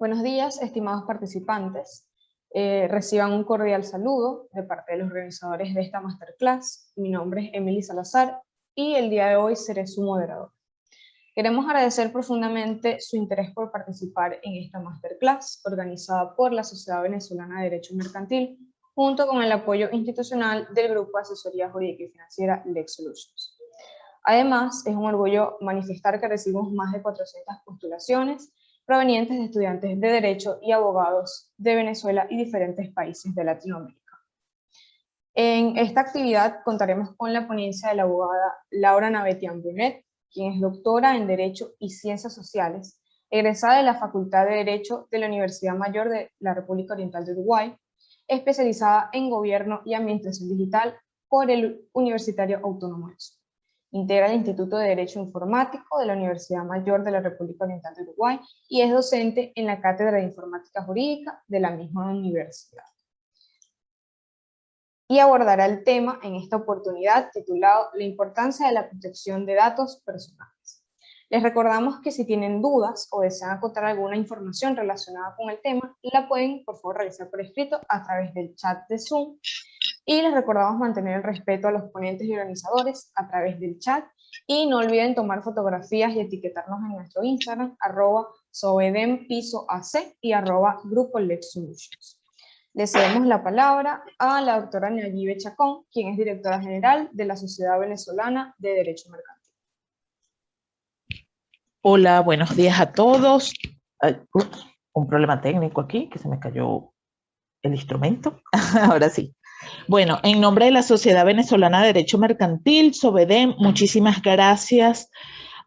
Buenos días, estimados participantes. Reciban un cordial saludo de parte de los organizadores de esta masterclass. Mi nombre es Emily Salazar y el día de hoy seré su moderador. Queremos agradecer profundamente su interés por participar en esta masterclass organizada por la Sociedad Venezolana de Derecho Mercantil, junto con el apoyo institucional del Grupo de Asesoría Jurídica y Financiera Lex Solutions. Además, es un orgullo manifestar que recibimos más de 400 postulaciones provenientes de estudiantes de Derecho y abogados de Venezuela y diferentes países de Latinoamérica. En esta actividad contaremos con la ponencia de la abogada Laura Navetian Brunet, quien es doctora en Derecho y Ciencias Sociales, egresada de la Facultad de Derecho de la Universidad Mayor de la República Oriental de Uruguay, especializada en Gobierno y Administración Digital por el Universitario Autónomo del Sur. Integra el Instituto de Derecho Informático de la Universidad Mayor de la República Oriental de Uruguay y es docente en la Cátedra de Informática Jurídica de la misma universidad. Y abordará el tema en esta oportunidad titulado La importancia de la protección de datos personales. Les recordamos que si tienen dudas o desean acotar alguna información relacionada con el tema, la pueden por favor realizar por escrito a través del chat de Zoom. Y les recordamos mantener el respeto a los ponentes y organizadores a través del chat. Y no olviden tomar fotografías y etiquetarnos en nuestro Instagram, @soedempisoac y @grupolexsolutions. Le cedemos la palabra a la doctora Nayibe Chacón, quien es directora general de la Sociedad Venezolana de Derecho Mercantil. Hola, buenos días a todos. Un problema técnico aquí, que se me cayó el instrumento. Ahora sí. Bueno, en nombre de la Sociedad Venezolana de Derecho Mercantil, SOVEDEM, muchísimas gracias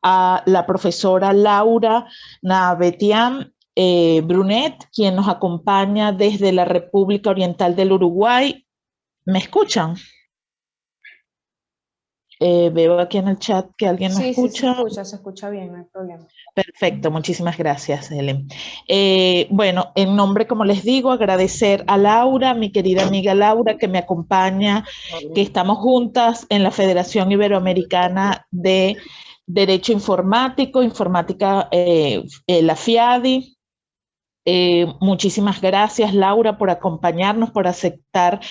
a la profesora Laura Navetian Brunet, quien nos acompaña desde la República Oriental del Uruguay. ¿Me escuchan? Veo aquí en el chat que alguien me escucha. Sí, se escucha bien, no hay problema. Perfecto, muchísimas gracias, Helen. Bueno, en nombre, como les digo, agradecer a Laura, mi querida amiga Laura, que me acompaña, que estamos juntas en la Federación Iberoamericana de Derecho Informático, la FIADI. Muchísimas gracias, Laura, por acompañarnos, por aceptar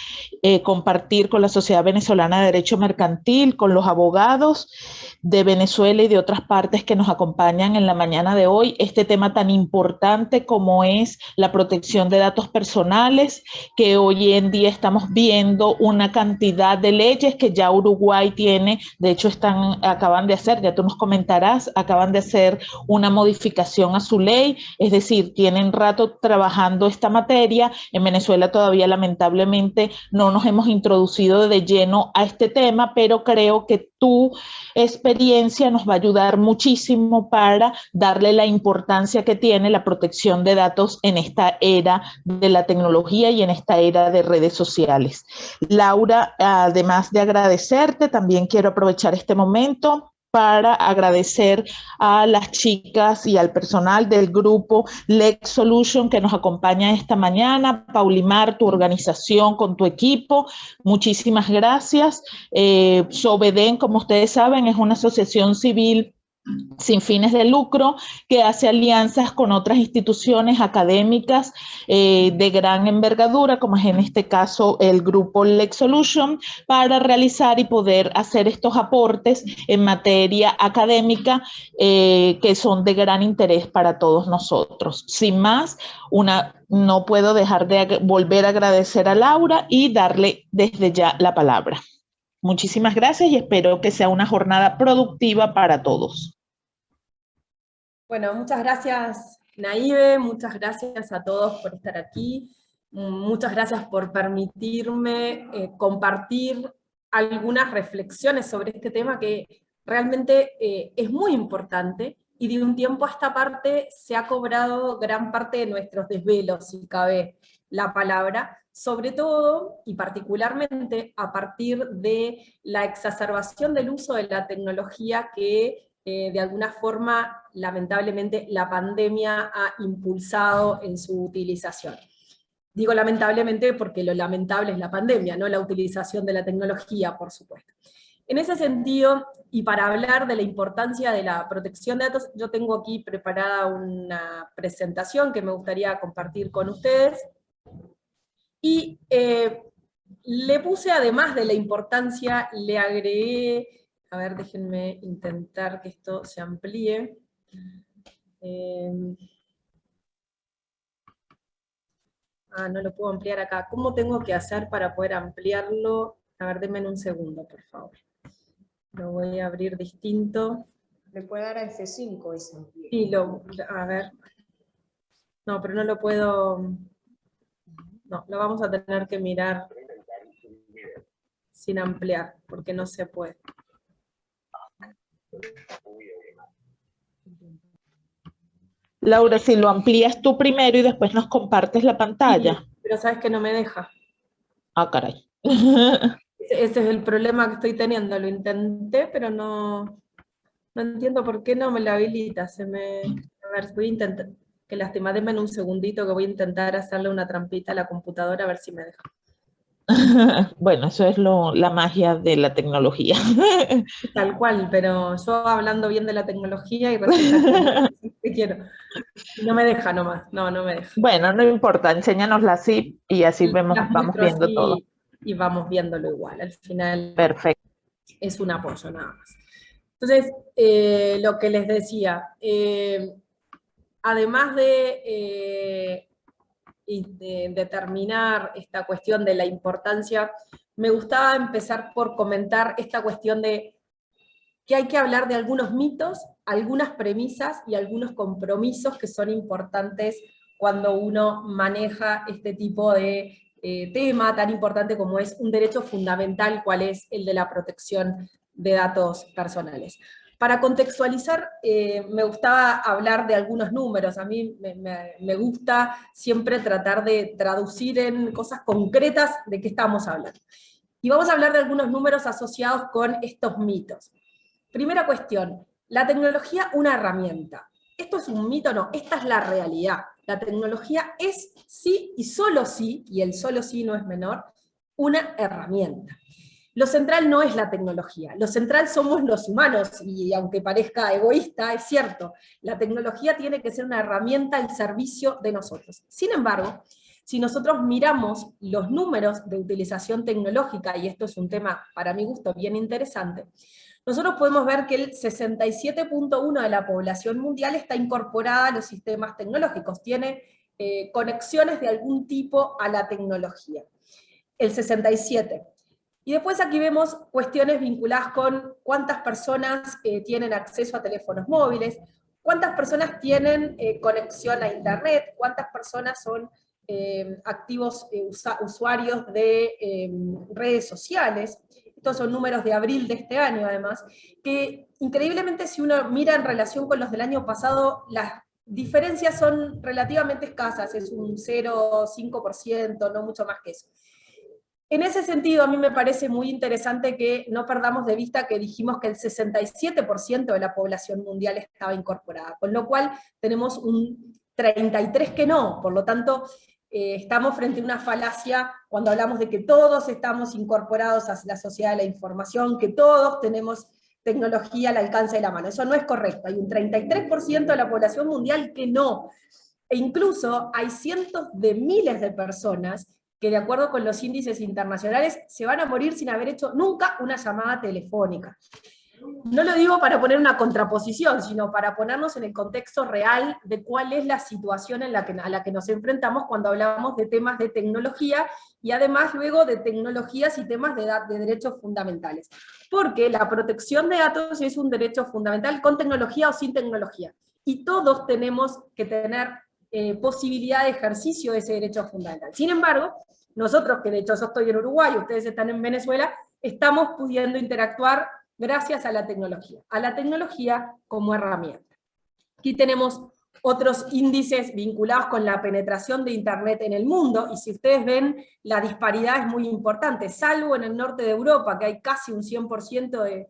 compartir con la Sociedad Venezolana de Derecho Mercantil, con los abogados de Venezuela y de otras partes que nos acompañan en la mañana de hoy, este tema tan importante como es la protección de datos personales, que hoy en día estamos viendo una cantidad de leyes que ya Uruguay tiene, de hecho acaban de hacer, ya tú nos comentarás, acaban de hacer una modificación a su ley, es decir, tienen rato trabajando esta materia. En Venezuela todavía lamentablemente no nos hemos introducido de lleno a este tema, pero creo que tu experiencia nos va a ayudar muchísimo para darle la importancia que tiene la protección de datos en esta era de la tecnología y en esta era de redes sociales. Laura, además de agradecerte, también quiero aprovechar este momento para agradecer a las chicas y al personal del grupo Lex Solution que nos acompaña esta mañana. Paulimar, tu organización con tu equipo, muchísimas gracias. SOVEDEM, como ustedes saben, es una asociación civil sin fines de lucro, que hace alianzas con otras instituciones académicas de gran envergadura, como es en este caso el grupo Lex Solution, para realizar y poder hacer estos aportes en materia académica que son de gran interés para todos nosotros. Sin más, no puedo dejar de volver a agradecer a Laura y darle desde ya la palabra. Muchísimas gracias y espero que sea una jornada productiva para todos. Bueno, muchas gracias, Nayibe, muchas gracias a todos por estar aquí, muchas gracias por permitirme compartir algunas reflexiones sobre este tema que realmente es muy importante y de un tiempo a esta parte se ha cobrado gran parte de nuestros desvelos, si cabe la palabra, sobre todo y particularmente a partir de la exacerbación del uso de la tecnología que de alguna forma, lamentablemente, la pandemia ha impulsado en su utilización. Digo lamentablemente porque lo lamentable es la pandemia, no la utilización de la tecnología, por supuesto. En ese sentido, y para hablar de la importancia de la protección de datos, yo tengo aquí preparada una presentación que me gustaría compartir con ustedes, y le puse, además de la importancia, le agregué, a ver, déjenme intentar que esto se amplíe. No lo puedo ampliar acá. ¿Cómo tengo que hacer para poder ampliarlo? A ver, denme un segundo, por favor. Lo voy a abrir distinto. Le puede dar a F5 y se amplía. Y a ver. No, pero no lo puedo. No, lo vamos a tener que mirar sin ampliar, porque no se puede. Laura, si lo amplías tú primero y después nos compartes la pantalla. Sí, pero sabes que no me deja. Ah, caray. Ese es el problema que estoy teniendo. Lo intenté, pero no entiendo por qué no me lo habilita. A ver, voy a intentar. Qué lástima, denme un segundito que voy a intentar hacerle una trampita a la computadora a ver si me deja. Bueno, eso es la magia de la tecnología. Tal cual, pero yo hablando bien de la tecnología y resulta que quiero. No me deja nomás, no me deja. Bueno, no importa, enséñanosla así y así vamos viendo así, todo. Y vamos viéndolo igual, al final Perfecto. es un apoyo nada más. Entonces, lo que les decía, además de determinar esta cuestión de la importancia, me gustaba empezar por comentar esta cuestión de que hay que hablar de algunos mitos, algunas premisas y algunos compromisos que son importantes cuando uno maneja este tipo de tema tan importante como es un derecho fundamental, cual es el de la protección de datos personales. Para contextualizar, me gustaba hablar de algunos números. A mí me gusta siempre tratar de traducir en cosas concretas de qué estamos hablando. Y vamos a hablar de algunos números asociados con estos mitos. Primera cuestión, la tecnología una herramienta. ¿Esto es un mito? No, esta es la realidad. La tecnología es sí y solo sí, y el solo sí no es menor, una herramienta. Lo central no es la tecnología, lo central somos los humanos, y aunque parezca egoísta, es cierto, la tecnología tiene que ser una herramienta al servicio de nosotros. Sin embargo, si nosotros miramos los números de utilización tecnológica, y esto es un tema para mi gusto bien interesante, nosotros podemos ver que el 67.1% de la población mundial está incorporada a los sistemas tecnológicos, tiene conexiones de algún tipo a la tecnología. El 67%. Y después aquí vemos cuestiones vinculadas con cuántas personas tienen acceso a teléfonos móviles, cuántas personas tienen conexión a internet, cuántas personas son activos usuarios de redes sociales. Estos son números de abril de este año, además, que increíblemente si uno mira en relación con los del año pasado, las diferencias son relativamente escasas, es un 0,5%, no mucho más que eso. En ese sentido, a mí me parece muy interesante que no perdamos de vista que dijimos que el 67% de la población mundial estaba incorporada, con lo cual tenemos un 33% que no, por lo tanto, estamos frente a una falacia cuando hablamos de que todos estamos incorporados a la sociedad de la información, que todos tenemos tecnología al alcance de la mano. Eso no es correcto, hay un 33% de la población mundial que no, e incluso hay cientos de miles de personas que de acuerdo con los índices internacionales se van a morir sin haber hecho nunca una llamada telefónica. No lo digo para poner una contraposición, sino para ponernos en el contexto real de cuál es la situación a la que nos enfrentamos cuando hablamos de temas de tecnología, y además luego de tecnologías y temas de derechos fundamentales. Porque la protección de datos es un derecho fundamental con tecnología o sin tecnología. Y todos tenemos que tener posibilidad de ejercicio de ese derecho fundamental. Sin embargo, nosotros, que de hecho yo estoy en Uruguay, ustedes están en Venezuela, estamos pudiendo interactuar gracias a la tecnología como herramienta. Aquí tenemos otros índices vinculados con la penetración de Internet en el mundo, y si ustedes ven, la disparidad es muy importante, salvo en el norte de Europa, que hay casi un 100%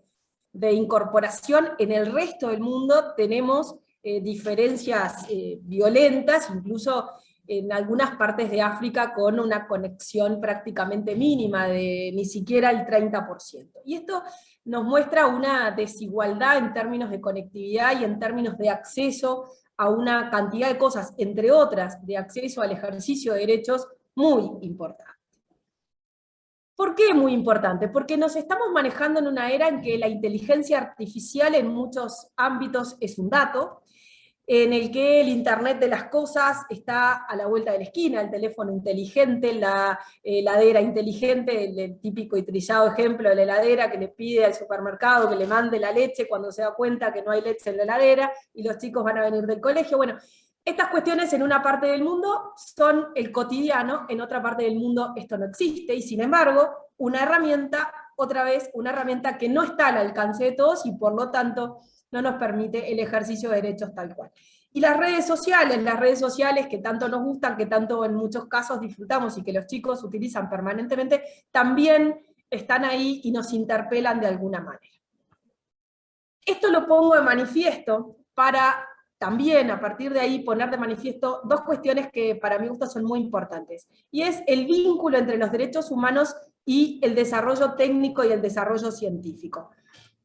de incorporación, en el resto del mundo tenemos diferencias violentas, incluso en algunas partes de África con una conexión prácticamente mínima, de ni siquiera el 30%. Y esto nos muestra una desigualdad en términos de conectividad y en términos de acceso a una cantidad de cosas, entre otras, de acceso al ejercicio de derechos muy importante. ¿Por qué muy importante? Porque nos estamos manejando en una era en que la inteligencia artificial en muchos ámbitos es un dato, en el que el Internet de las cosas está a la vuelta de la esquina, el teléfono inteligente, la heladera inteligente, el típico y trillado ejemplo de la heladera que le pide al supermercado que le mande la leche cuando se da cuenta que no hay leche en la heladera y los chicos van a venir del colegio. Bueno, estas cuestiones en una parte del mundo son el cotidiano, en otra parte del mundo esto no existe, y sin embargo, una herramienta, otra vez, una herramienta que no está al alcance de todos y por lo tanto no nos permite el ejercicio de derechos tal cual. Y las redes sociales que tanto nos gustan, que tanto en muchos casos disfrutamos y que los chicos utilizan permanentemente, también están ahí y nos interpelan de alguna manera. Esto lo pongo de manifiesto para también, a partir de ahí, poner de manifiesto dos cuestiones que para mi gusto son muy importantes. Y es el vínculo entre los derechos humanos y el desarrollo técnico y el desarrollo científico.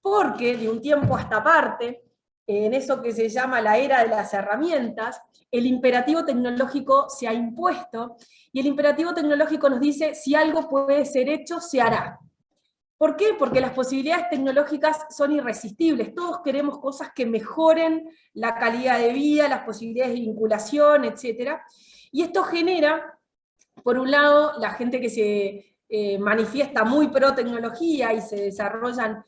Porque de un tiempo a esta parte, en eso que se llama la era de las herramientas, el imperativo tecnológico se ha impuesto, y el imperativo tecnológico nos dice, si algo puede ser hecho, se hará. ¿Por qué? Porque las posibilidades tecnológicas son irresistibles, todos queremos cosas que mejoren la calidad de vida, las posibilidades de vinculación, etc. Y esto genera, por un lado, la gente que se manifiesta muy pro tecnología y se desarrollan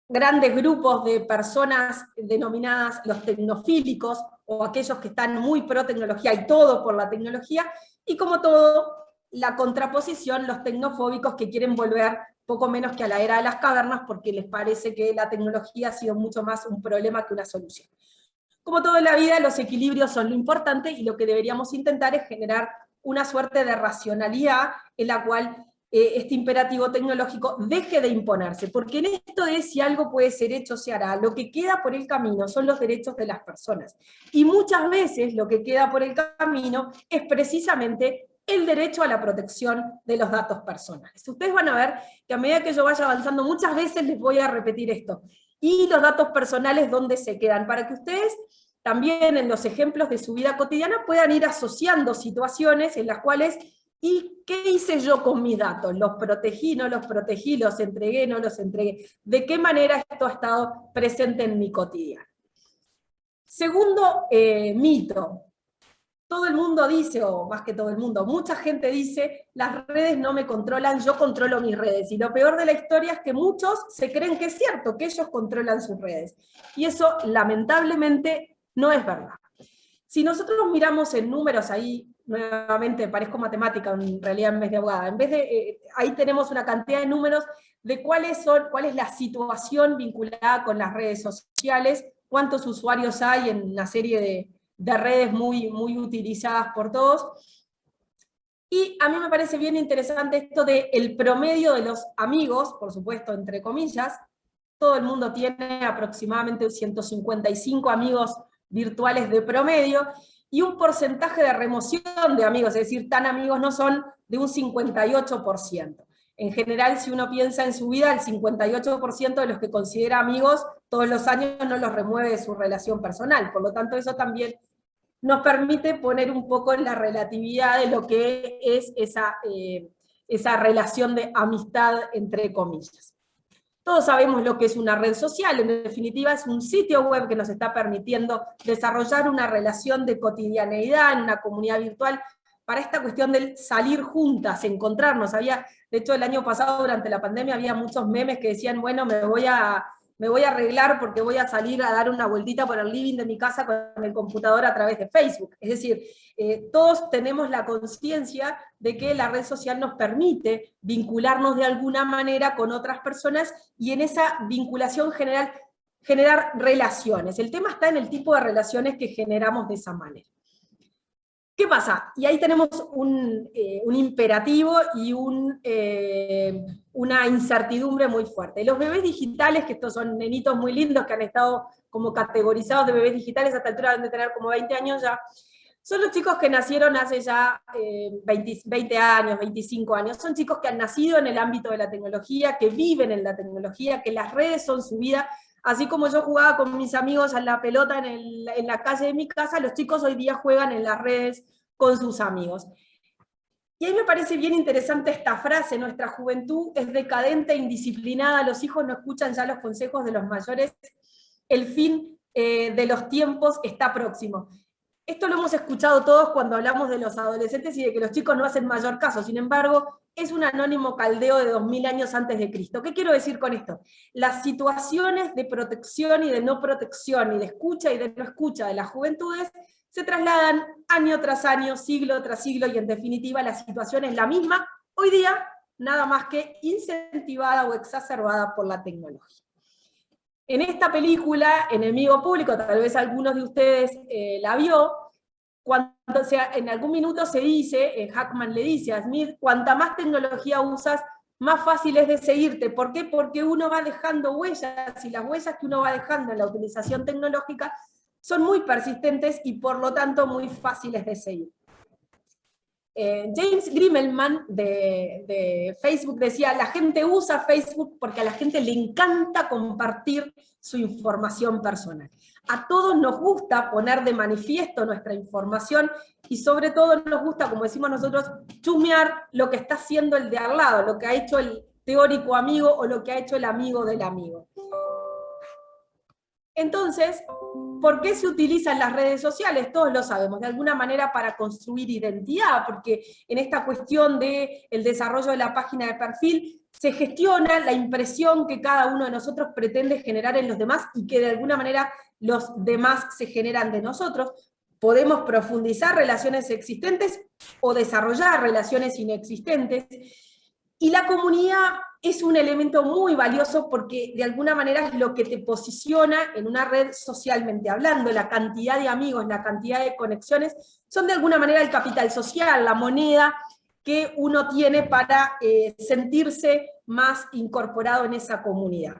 grandes grupos de personas denominadas los tecnofílicos, o aquellos que están muy pro tecnología y todo por la tecnología, y como todo, la contraposición, los tecnofóbicos que quieren volver poco menos que a la era de las cavernas porque les parece que la tecnología ha sido mucho más un problema que una solución. Como todo en la vida, los equilibrios son lo importante y lo que deberíamos intentar es generar una suerte de racionalidad en la cual este imperativo tecnológico deje de imponerse, porque en esto de si algo puede ser hecho, se hará, lo que queda por el camino son los derechos de las personas. Y muchas veces lo que queda por el camino es precisamente el derecho a la protección de los datos personales. Ustedes van a ver que a medida que yo vaya avanzando, muchas veces les voy a repetir esto. Y los datos personales, ¿dónde se quedan? Para que ustedes también en los ejemplos de su vida cotidiana puedan ir asociando situaciones en las cuales, ¿y qué hice yo con mis datos? ¿Los protegí, no los protegí, los entregué, no los entregué? ¿De qué manera esto ha estado presente en mi cotidiano? Segundo mito. Todo el mundo dice, o más que todo el mundo, mucha gente dice, las redes no me controlan, yo controlo mis redes. Y lo peor de la historia es que muchos se creen que es cierto, que ellos controlan sus redes. Y eso, lamentablemente, no es verdad. Si nosotros miramos en números ahí, nuevamente parezco matemática en realidad en vez de abogada, en vez de, ahí tenemos una cantidad de números de cuál es la situación vinculada con las redes sociales, cuántos usuarios hay en una serie de redes muy, muy utilizadas por todos. Y a mí me parece bien interesante esto del promedio de los amigos, por supuesto, entre comillas. Todo el mundo tiene aproximadamente 155 amigos virtuales de promedio, y un porcentaje de remoción de amigos, es decir, tan amigos no son, de un 58%. En general, si uno piensa en su vida, el 58% de los que considera amigos todos los años no los remueve de su relación personal. Por lo tanto, eso también nos permite poner un poco en la relatividad de lo que es esa relación de amistad, entre comillas. Todos sabemos lo que es una red social, en definitiva es un sitio web que nos está permitiendo desarrollar una relación de cotidianeidad en una comunidad virtual para esta cuestión del salir juntas, encontrarnos. De hecho, el año pasado, durante la pandemia, había muchos memes que decían, bueno, me voy a arreglar porque voy a salir a dar una vueltita por el living de mi casa con el computador a través de Facebook. Es decir, todos tenemos la conciencia de que la red social nos permite vincularnos de alguna manera con otras personas y en esa vinculación generar relaciones. El tema está en el tipo de relaciones que generamos de esa manera. ¿Qué pasa? Y ahí tenemos un imperativo y una incertidumbre muy fuerte. Los bebés digitales, que estos son nenitos muy lindos que han estado como categorizados de bebés digitales, hasta la altura deben de tener como 20 años ya, son los chicos que nacieron hace ya 20 años, 25 años. Son chicos que han nacido en el ámbito de la tecnología, que viven en la tecnología, que las redes son su vida. Así como yo jugaba con mis amigos a la pelota en la calle de mi casa, los chicos hoy día juegan en las redes con sus amigos. Y ahí me parece bien interesante esta frase: nuestra juventud es decadente e indisciplinada, los hijos no escuchan ya los consejos de los mayores, el fin de los tiempos está próximo. Esto lo hemos escuchado todos cuando hablamos de los adolescentes y de que los chicos no hacen mayor caso. Sin embargo, es un anónimo caldeo de 2000 años antes de Cristo. ¿Qué quiero decir con esto? Las situaciones de protección y de no protección, y de escucha y de no escucha de las juventudes, se trasladan año tras año, siglo tras siglo, y en definitiva la situación es la misma hoy día, nada más que incentivada o exacerbada por la tecnología. En esta película, Enemigo Público, tal vez algunos de ustedes la vio, cuando en algún minuto se dice, Hackman le dice a Smith, cuanta más tecnología usas, más fácil es de seguirte. ¿Por qué? Porque uno va dejando huellas, y las huellas que uno va dejando en la utilización tecnológica son muy persistentes y por lo tanto muy fáciles de seguir. James Grimmelman de Facebook decía: la gente usa Facebook porque a la gente le encanta compartir su información personal. A todos nos gusta poner de manifiesto nuestra información, y sobre todo nos gusta, como decimos nosotros, chusmear lo que está haciendo el de al lado, lo que ha hecho el teórico amigo o lo que ha hecho el amigo del amigo. Entonces, ¿por qué se utilizan las redes sociales? Todos lo sabemos, de alguna manera para construir identidad, porque en esta cuestión del desarrollo de la página de perfil se gestiona la impresión que cada uno de nosotros pretende generar en los demás, y que de alguna manera los demás se generan de nosotros. Podemos profundizar relaciones existentes o desarrollar relaciones inexistentes, y la comunidad es un elemento muy valioso porque de alguna manera es lo que te posiciona en una red socialmente hablando. La cantidad de amigos, la cantidad de conexiones son de alguna manera el capital social, la moneda que uno tiene para sentirse más incorporado en esa comunidad.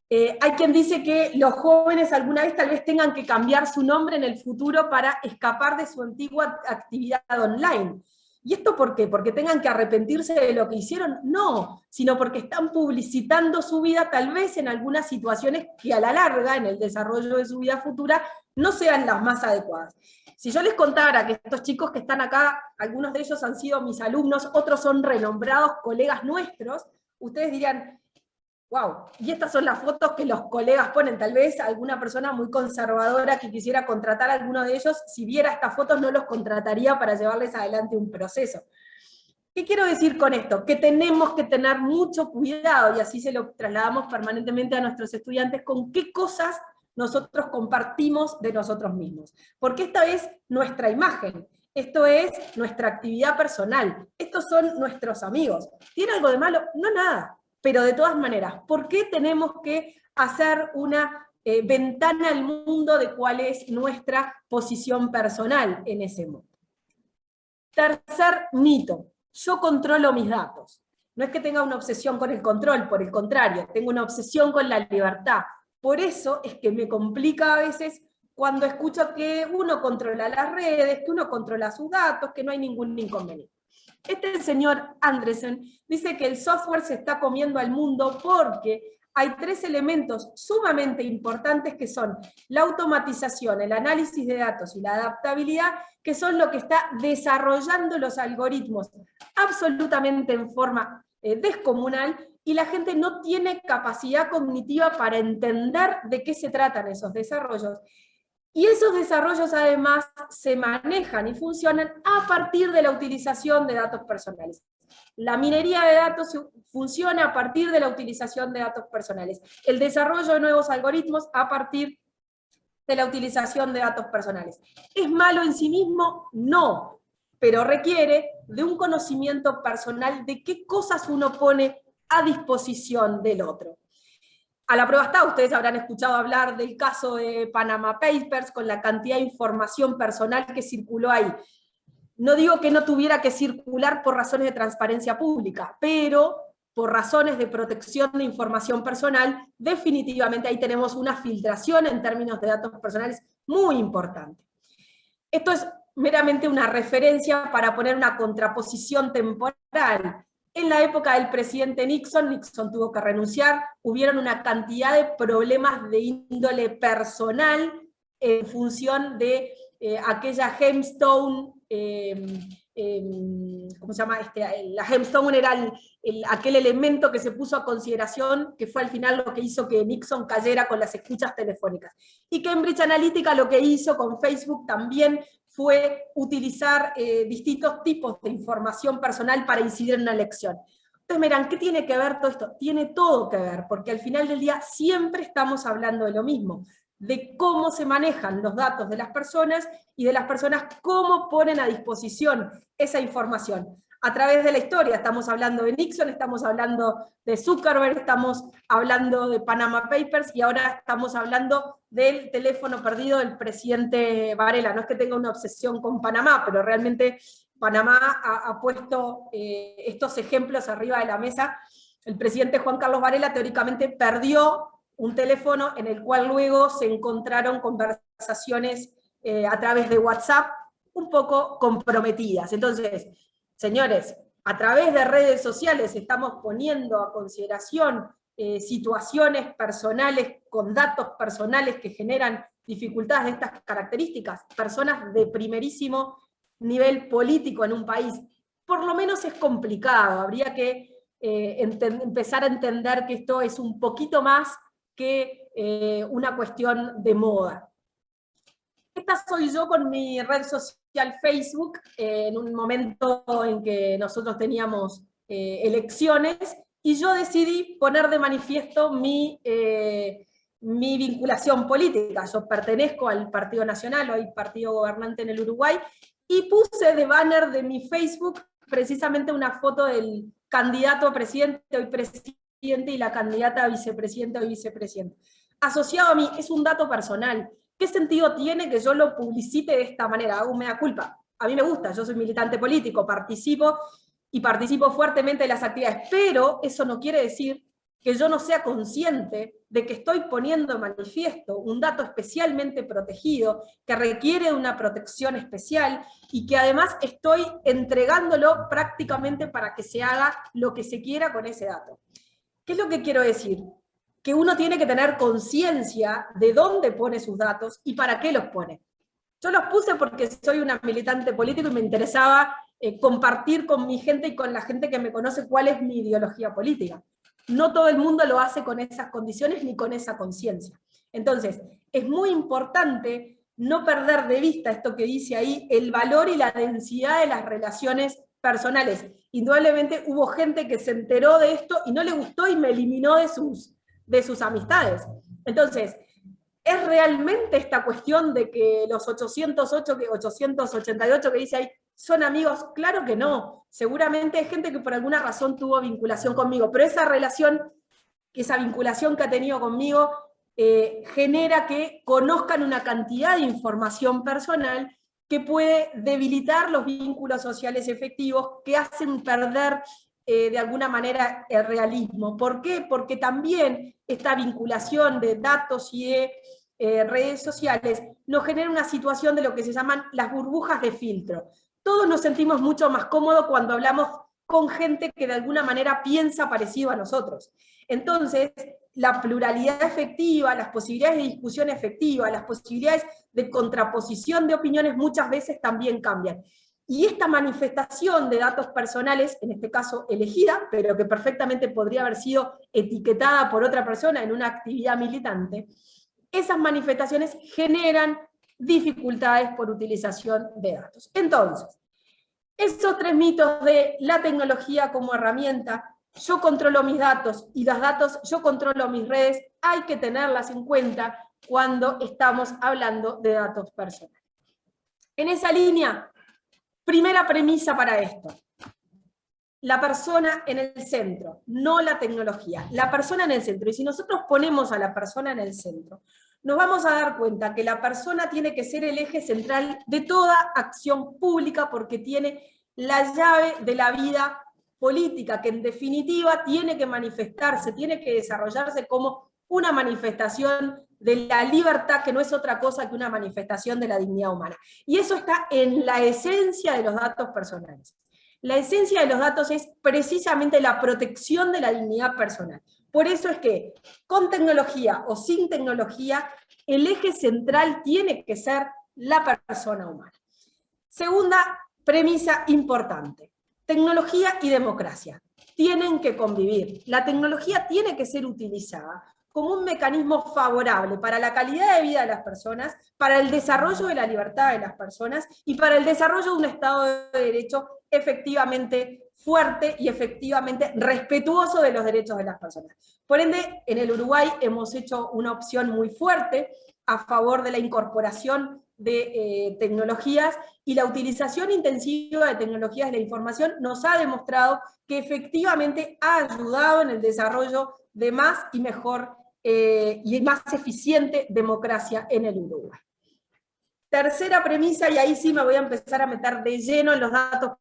Hay quien dice que los jóvenes alguna vez tal vez tengan que cambiar su nombre en el futuro para escapar de su antigua actividad online. ¿Y esto por qué? ¿Porque tengan que arrepentirse de lo que hicieron? No, sino porque están publicitando su vida tal vez en algunas situaciones que a la larga, en el desarrollo de su vida futura, no sean las más adecuadas. Si yo les contara que estos chicos que están acá, algunos de ellos han sido mis alumnos, otros son renombrados colegas nuestros, ustedes dirían: wow, y estas son las fotos que los colegas ponen. Tal vez alguna persona muy conservadora que quisiera contratar a alguno de ellos, si viera estas fotos no los contrataría para llevarles adelante un proceso. ¿Qué quiero decir con esto? Que tenemos que tener mucho cuidado, y así se lo trasladamos permanentemente a nuestros estudiantes, con qué cosas nosotros compartimos de nosotros mismos. Porque esta es nuestra imagen, esto es nuestra actividad personal, estos son nuestros amigos. ¿Tiene algo de malo? No, nada. Pero de todas maneras, ¿por qué tenemos que hacer una ventana al mundo de cuál es nuestra posición personal en ese mundo? Tercer mito: yo controlo mis datos. No es que tenga una obsesión con el control, por el contrario, tengo una obsesión con la libertad. Por eso es que me complica a veces cuando escucho que uno controla las redes, que uno controla sus datos, que no hay ningún inconveniente. Este señor Andresen dice que el software se está comiendo al mundo porque hay tres elementos sumamente importantes, que son la automatización, el análisis de datos y la adaptabilidad, que son lo que está desarrollando los algoritmos absolutamente en forma descomunal, y la gente no tiene capacidad cognitiva para entender de qué se tratan esos desarrollos. Y esos desarrollos además se manejan y funcionan a partir de la utilización de datos personales. La minería de datos funciona a partir de la utilización de datos personales. El desarrollo de nuevos algoritmos a partir de la utilización de datos personales. ¿Es malo en sí mismo? No, pero requiere de un conocimiento personal de qué cosas uno pone a disposición del otro. A la prueba está, ustedes habrán escuchado hablar del caso de Panama Papers, con la cantidad de información personal que circuló ahí. No digo que no tuviera que circular por razones de transparencia pública, pero por razones de protección de información personal, definitivamente ahí tenemos una filtración en términos de datos personales muy importante. Esto es meramente una referencia para poner una contraposición temporal. En la época del presidente Nixon, Nixon tuvo que renunciar, hubieron una cantidad de problemas de índole personal en función de aquella gemstone, ¿cómo se llama? La gemstone era aquel elemento que se puso a consideración, que fue al final lo que hizo que Nixon cayera con las escuchas telefónicas. Y Cambridge Analytica lo que hizo con Facebook también fue utilizar distintos tipos de información personal para incidir en una elección. Entonces, miran, ¿qué tiene que ver todo esto? Tiene todo que ver, porque al final del día siempre estamos hablando de lo mismo, de cómo se manejan los datos de las personas y de las personas cómo ponen a disposición esa información. A través de la historia, estamos hablando de Nixon, estamos hablando de Zuckerberg, estamos hablando de Panama Papers y ahora estamos hablando del teléfono perdido del presidente Varela. No es que tenga una obsesión con Panamá, pero realmente Panamá ha puesto estos ejemplos arriba de la mesa. El presidente Juan Carlos Varela teóricamente perdió un teléfono en el cual luego se encontraron conversaciones a través de WhatsApp un poco comprometidas. Entonces, señores, a través de redes sociales estamos poniendo a consideración situaciones personales con datos personales que generan dificultades de estas características, personas de primerísimo nivel político en un país. Por lo menos es complicado, habría que empezar a entender que esto es un poquito más que una cuestión de moda. Esta soy yo con mi red social Facebook, en un momento en que nosotros teníamos elecciones, y yo decidí poner de manifiesto mi vinculación política. Yo pertenezco al Partido Nacional, hoy partido gobernante en el Uruguay, y puse de banner de mi Facebook precisamente una foto del candidato a presidente, hoy presidente, y la candidata a vicepresidente o vicepresidente. Asociado a mí, es un dato personal. ¿Qué sentido tiene que yo lo publicite de esta manera? Hago un mea culpa. A mí me gusta, yo soy militante político, participo fuertemente de las actividades, pero eso no quiere decir que yo no sea consciente de que estoy poniendo en manifiesto un dato especialmente protegido, que requiere una protección especial, y que además estoy entregándolo prácticamente para que se haga lo que se quiera con ese dato. ¿Qué es lo que quiero decir? Que uno tiene que tener conciencia de dónde pone sus datos y para qué los pone. Yo los puse porque soy una militante política y me interesaba compartir con mi gente y con la gente que me conoce cuál es mi ideología política. No todo el mundo lo hace con esas condiciones ni con esa conciencia. Entonces, es muy importante no perder de vista esto que dice ahí, el valor y la densidad de las relaciones personales. Indudablemente hubo gente que se enteró de esto y no le gustó y me eliminó de sus amistades. Entonces, ¿es realmente esta cuestión de que los 888 que dice ahí son amigos? Claro que no. Seguramente hay gente que por alguna razón tuvo vinculación conmigo, pero esa relación, esa vinculación que ha tenido conmigo, genera que conozcan una cantidad de información personal que puede debilitar los vínculos sociales efectivos, que hacen perder de alguna manera el realismo. ¿Por qué? Porque también esta vinculación de datos y de redes sociales nos genera una situación de lo que se llaman las burbujas de filtro. Todos nos sentimos mucho más cómodos cuando hablamos con gente que de alguna manera piensa parecido a nosotros. Entonces, la pluralidad efectiva, las posibilidades de discusión efectiva, las posibilidades de contraposición de opiniones muchas veces también cambian. Y esta manifestación de datos personales, en este caso elegida, pero que perfectamente podría haber sido etiquetada por otra persona en una actividad militante, esas manifestaciones generan dificultades por utilización de datos. Entonces, esos tres mitos de la tecnología como herramienta, yo controlo mis datos y los datos, yo controlo mis redes, hay que tenerlas en cuenta cuando estamos hablando de datos personales. En esa línea, primera premisa para esto: la persona en el centro, no la tecnología. La persona en el centro. Y si nosotros ponemos a la persona en el centro, nos vamos a dar cuenta que la persona tiene que ser el eje central de toda acción pública, porque tiene la llave de la vida política, que en definitiva tiene que manifestarse, tiene que desarrollarse como una manifestación de la libertad, que no es otra cosa que una manifestación de la dignidad humana. Y eso está en la esencia de los datos personales. La esencia de los datos es precisamente la protección de la dignidad personal. Por eso es que, con tecnología o sin tecnología, el eje central tiene que ser la persona humana. Segunda premisa importante: tecnología y democracia tienen que convivir. La tecnología tiene que ser utilizada como un mecanismo favorable para la calidad de vida de las personas, para el desarrollo de la libertad de las personas y para el desarrollo de un Estado de Derecho efectivamente fuerte y efectivamente respetuoso de los derechos de las personas. Por ende, en el Uruguay hemos hecho una opción muy fuerte a favor de la incorporación de tecnologías, y la utilización intensiva de tecnologías de la información nos ha demostrado que efectivamente ha ayudado en el desarrollo de más y mejor y más eficiente democracia en el Uruguay. Tercera premisa, y ahí sí me voy a empezar a meter de lleno en los datos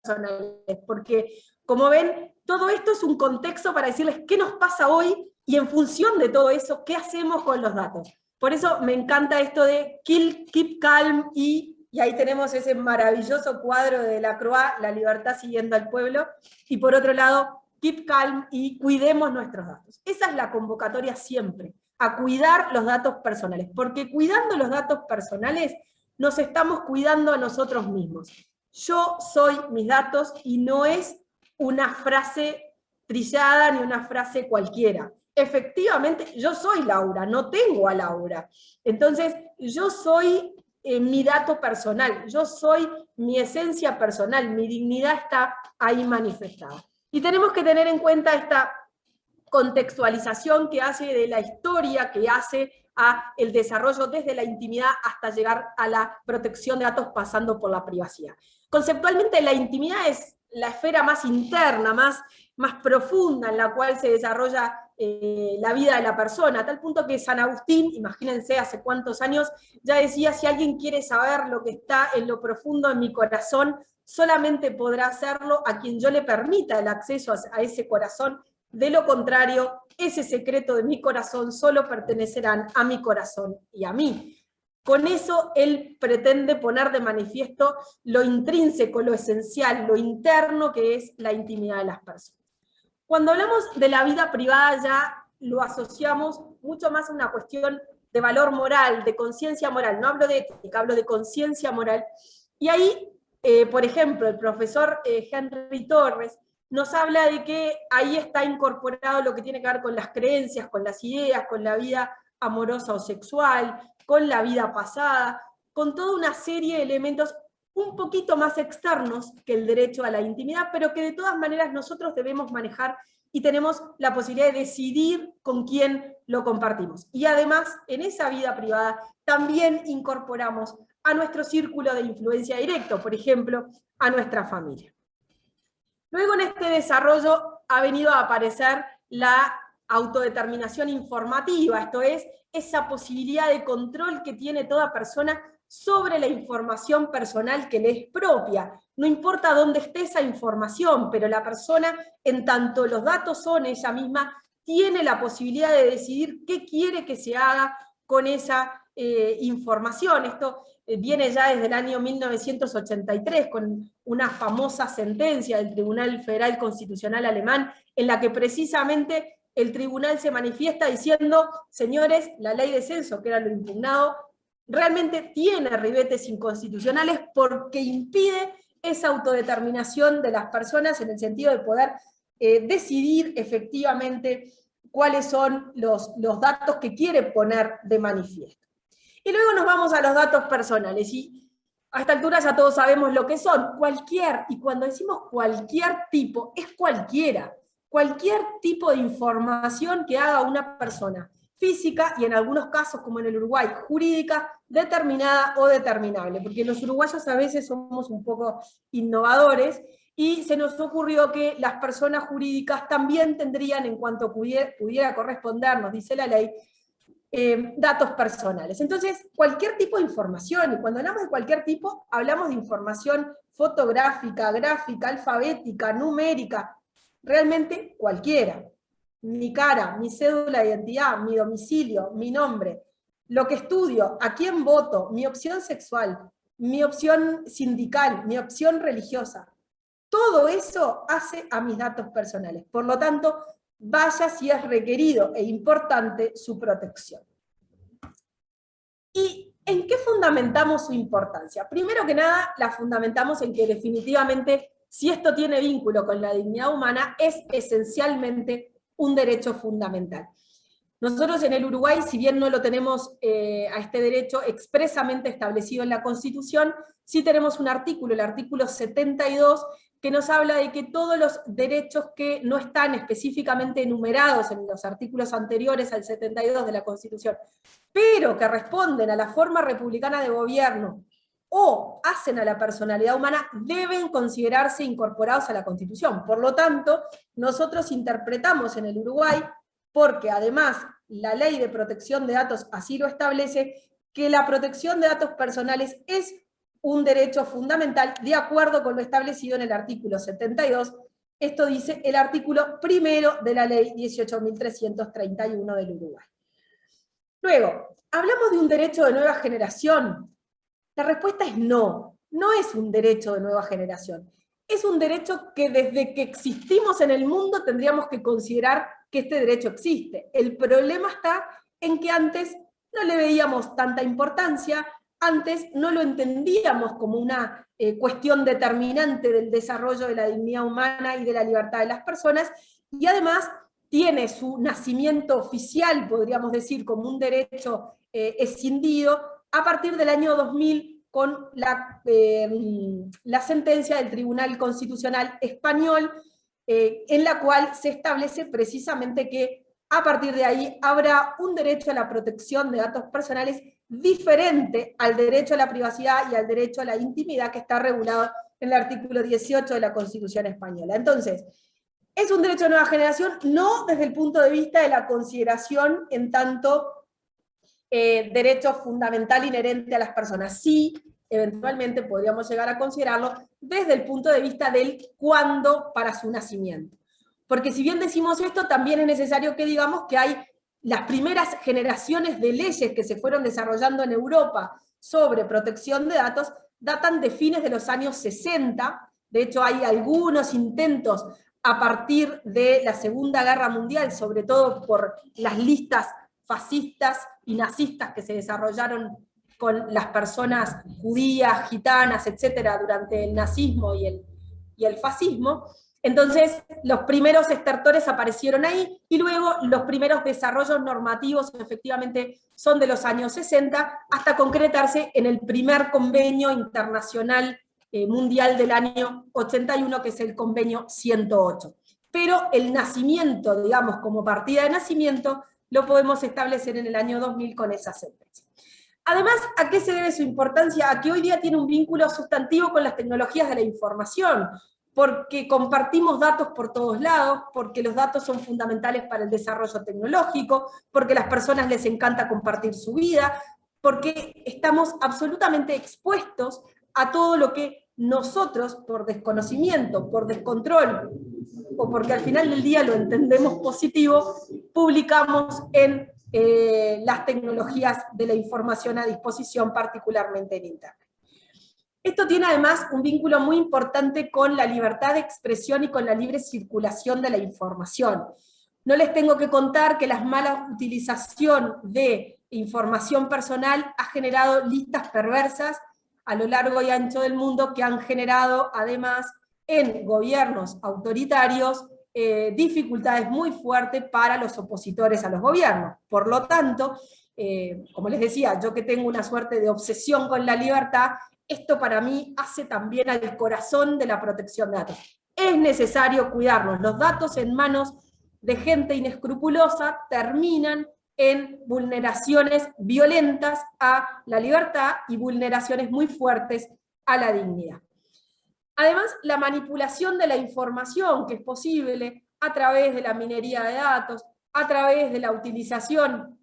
personales, porque como ven, todo esto es un contexto para decirles qué nos pasa hoy, y en función de todo eso, qué hacemos con los datos. Por eso me encanta esto de keep calm, y ahí tenemos ese maravilloso cuadro de Lacroix, la libertad siguiendo al pueblo, y por otro lado, keep calm y cuidemos nuestros datos. Esa es la convocatoria siempre, a cuidar los datos personales, porque cuidando los datos personales nos estamos cuidando a nosotros mismos. Yo soy mis datos, y no es una frase trillada ni una frase cualquiera. Efectivamente, yo soy Laura, no tengo a Laura. Entonces, yo soy mi dato personal, yo soy mi esencia personal, mi dignidad está ahí manifestada. Y tenemos que tener en cuenta esta contextualización que hace de la historia, que hace a el desarrollo desde la intimidad hasta llegar a la protección de datos pasando por la privacidad. Conceptualmente, la intimidad es la esfera más interna, más profunda, en la cual se desarrolla la vida de la persona, a tal punto que San Agustín, imagínense hace cuántos años, ya decía: si alguien quiere saber lo que está en lo profundo de mi corazón, solamente podrá hacerlo a quien yo le permita el acceso a ese corazón. De lo contrario, ese secreto de mi corazón solo pertenecerán a mi corazón y a mí. Con eso él pretende poner de manifiesto lo intrínseco, lo esencial, lo interno, que es la intimidad de las personas. Cuando hablamos de la vida privada ya lo asociamos mucho más a una cuestión de valor moral, de conciencia moral. No hablo de ética, hablo de conciencia moral. Y ahí, por ejemplo, el profesor Henry Torres nos habla de que ahí está incorporado lo que tiene que ver con las creencias, con las ideas, con la vida amorosa o sexual, con la vida pasada, con toda una serie de elementos un poquito más externos que el derecho a la intimidad, pero que de todas maneras nosotros debemos manejar y tenemos la posibilidad de decidir con quién lo compartimos. Y además, en esa vida privada también incorporamos a nuestro círculo de influencia directo, por ejemplo, a nuestra familia. Luego, en este desarrollo ha venido a aparecer la autodeterminación informativa, esto es, esa posibilidad de control que tiene toda persona sobre la información personal que le es propia. No importa dónde esté esa información, pero la persona, en tanto los datos son ella misma, tiene la posibilidad de decidir qué quiere que se haga con esa información. Esto viene ya desde el año 1983, con una famosa sentencia del Tribunal Federal Constitucional Alemán, en la que precisamente el tribunal se manifiesta diciendo: señores, la ley de censo, que era lo impugnado, realmente tiene ribetes inconstitucionales porque impide esa autodeterminación de las personas en el sentido de poder decidir efectivamente cuáles son los datos que quiere poner de manifiesto. Y luego nos vamos a los datos personales, y a esta altura ya todos sabemos lo que son. Cualquier, y cuando decimos cualquier tipo, es cualquier tipo de información que haga una persona física, y en algunos casos, como en el Uruguay, jurídica, determinada o determinable, porque los uruguayos a veces somos un poco innovadores, y se nos ocurrió que las personas jurídicas también tendrían, en cuanto pudiera correspondernos, dice la ley, datos personales. Entonces, cualquier tipo de información, y cuando hablamos de cualquier tipo, hablamos de información fotográfica, gráfica, alfabética, numérica, realmente cualquiera. mi cara, mi cédula de identidad, mi domicilio, mi nombre, lo que estudio, a quién voto, mi opción sexual, mi opción sindical, mi opción religiosa. Todo eso hace a mis datos personales. Por lo tanto, vaya si es requerido e importante su protección. ¿Y en qué fundamentamos su importancia? Primero que nada, la fundamentamos en que definitivamente, si esto tiene vínculo con la dignidad humana, es esencialmente un derecho fundamental. Nosotros en el Uruguay, si bien no lo tenemos a este derecho expresamente establecido en la Constitución, sí tenemos un artículo, el artículo 72, que nos habla de que todos los derechos que no están específicamente enumerados en los artículos anteriores al 72 de la Constitución, pero que responden a la forma republicana de gobierno o hacen a la personalidad humana, deben considerarse incorporados a la Constitución. Por lo tanto, nosotros interpretamos en el Uruguay, porque además la Ley de Protección de Datos así lo establece, que la protección de datos personales es un derecho fundamental de acuerdo con lo establecido en el artículo 72. Esto dice el artículo primero de la Ley 18.331 del Uruguay. Luego, ¿hablamos de un derecho de nueva generación? La respuesta es no. No es un derecho de nueva generación. Es un derecho que desde que existimos en el mundo tendríamos que considerar que este derecho existe. El problema está en que antes no le veíamos tanta importancia, antes no lo entendíamos como una cuestión determinante del desarrollo de la dignidad humana y de la libertad de las personas, y además tiene su nacimiento oficial, podríamos decir, como un derecho escindido, a partir del año 2000, con la sentencia del Tribunal Constitucional Español, en la cual se establece precisamente que a partir de ahí habrá un derecho a la protección de datos personales diferente al derecho a la privacidad y al derecho a la intimidad que está regulado en el artículo 18 de la Constitución Española. Entonces, ¿es un derecho de nueva generación? No desde el punto de vista de la consideración en tanto derecho fundamental inherente a las personas. Sí, eventualmente podríamos llegar a considerarlo desde el punto de vista del cuándo para su nacimiento. Porque si bien decimos esto, también es necesario que digamos que hay las primeras generaciones de leyes que se fueron desarrollando en Europa sobre protección de datos, datan de fines de los años 60. De hecho, hay algunos intentos a partir de la Segunda Guerra Mundial, sobre todo por las listas fascistas y nazistas que se desarrollaron con las personas judías, gitanas, etcétera, durante el nazismo y el fascismo. Entonces, los primeros estertores aparecieron ahí, y luego los primeros desarrollos normativos efectivamente son de los años 60, hasta concretarse en el primer convenio internacional mundial del año 81, que es el convenio 108. Pero el nacimiento, digamos, como partida de nacimiento, lo podemos establecer en el año 2000 con esa sentencia. Además, ¿a qué se debe su importancia? A que hoy día tiene un vínculo sustantivo con las tecnologías de la información, porque compartimos datos por todos lados, porque los datos son fundamentales para el desarrollo tecnológico, porque a las personas les encanta compartir su vida, porque estamos absolutamente expuestos a todo lo que nosotros, por desconocimiento, por descontrol, o porque al final del día lo entendemos positivo, publicamos en las tecnologías de la información a disposición, particularmente en Internet. Esto tiene además un vínculo muy importante con la libertad de expresión y con la libre circulación de la información. No les tengo que contar que la mala utilización de información personal ha generado listas perversas a lo largo y ancho del mundo, que han generado además en gobiernos autoritarios dificultades muy fuertes para los opositores a los gobiernos. Por lo tanto, como les decía, yo que tengo una suerte de obsesión con la libertad, esto para mí hace también al corazón de la protección de datos. Es necesario cuidarnos. Los datos en manos de gente inescrupulosa terminan en vulneraciones violentas a la libertad y vulneraciones muy fuertes a la dignidad. Además, la manipulación de la información que es posible a través de la minería de datos, a través de la utilización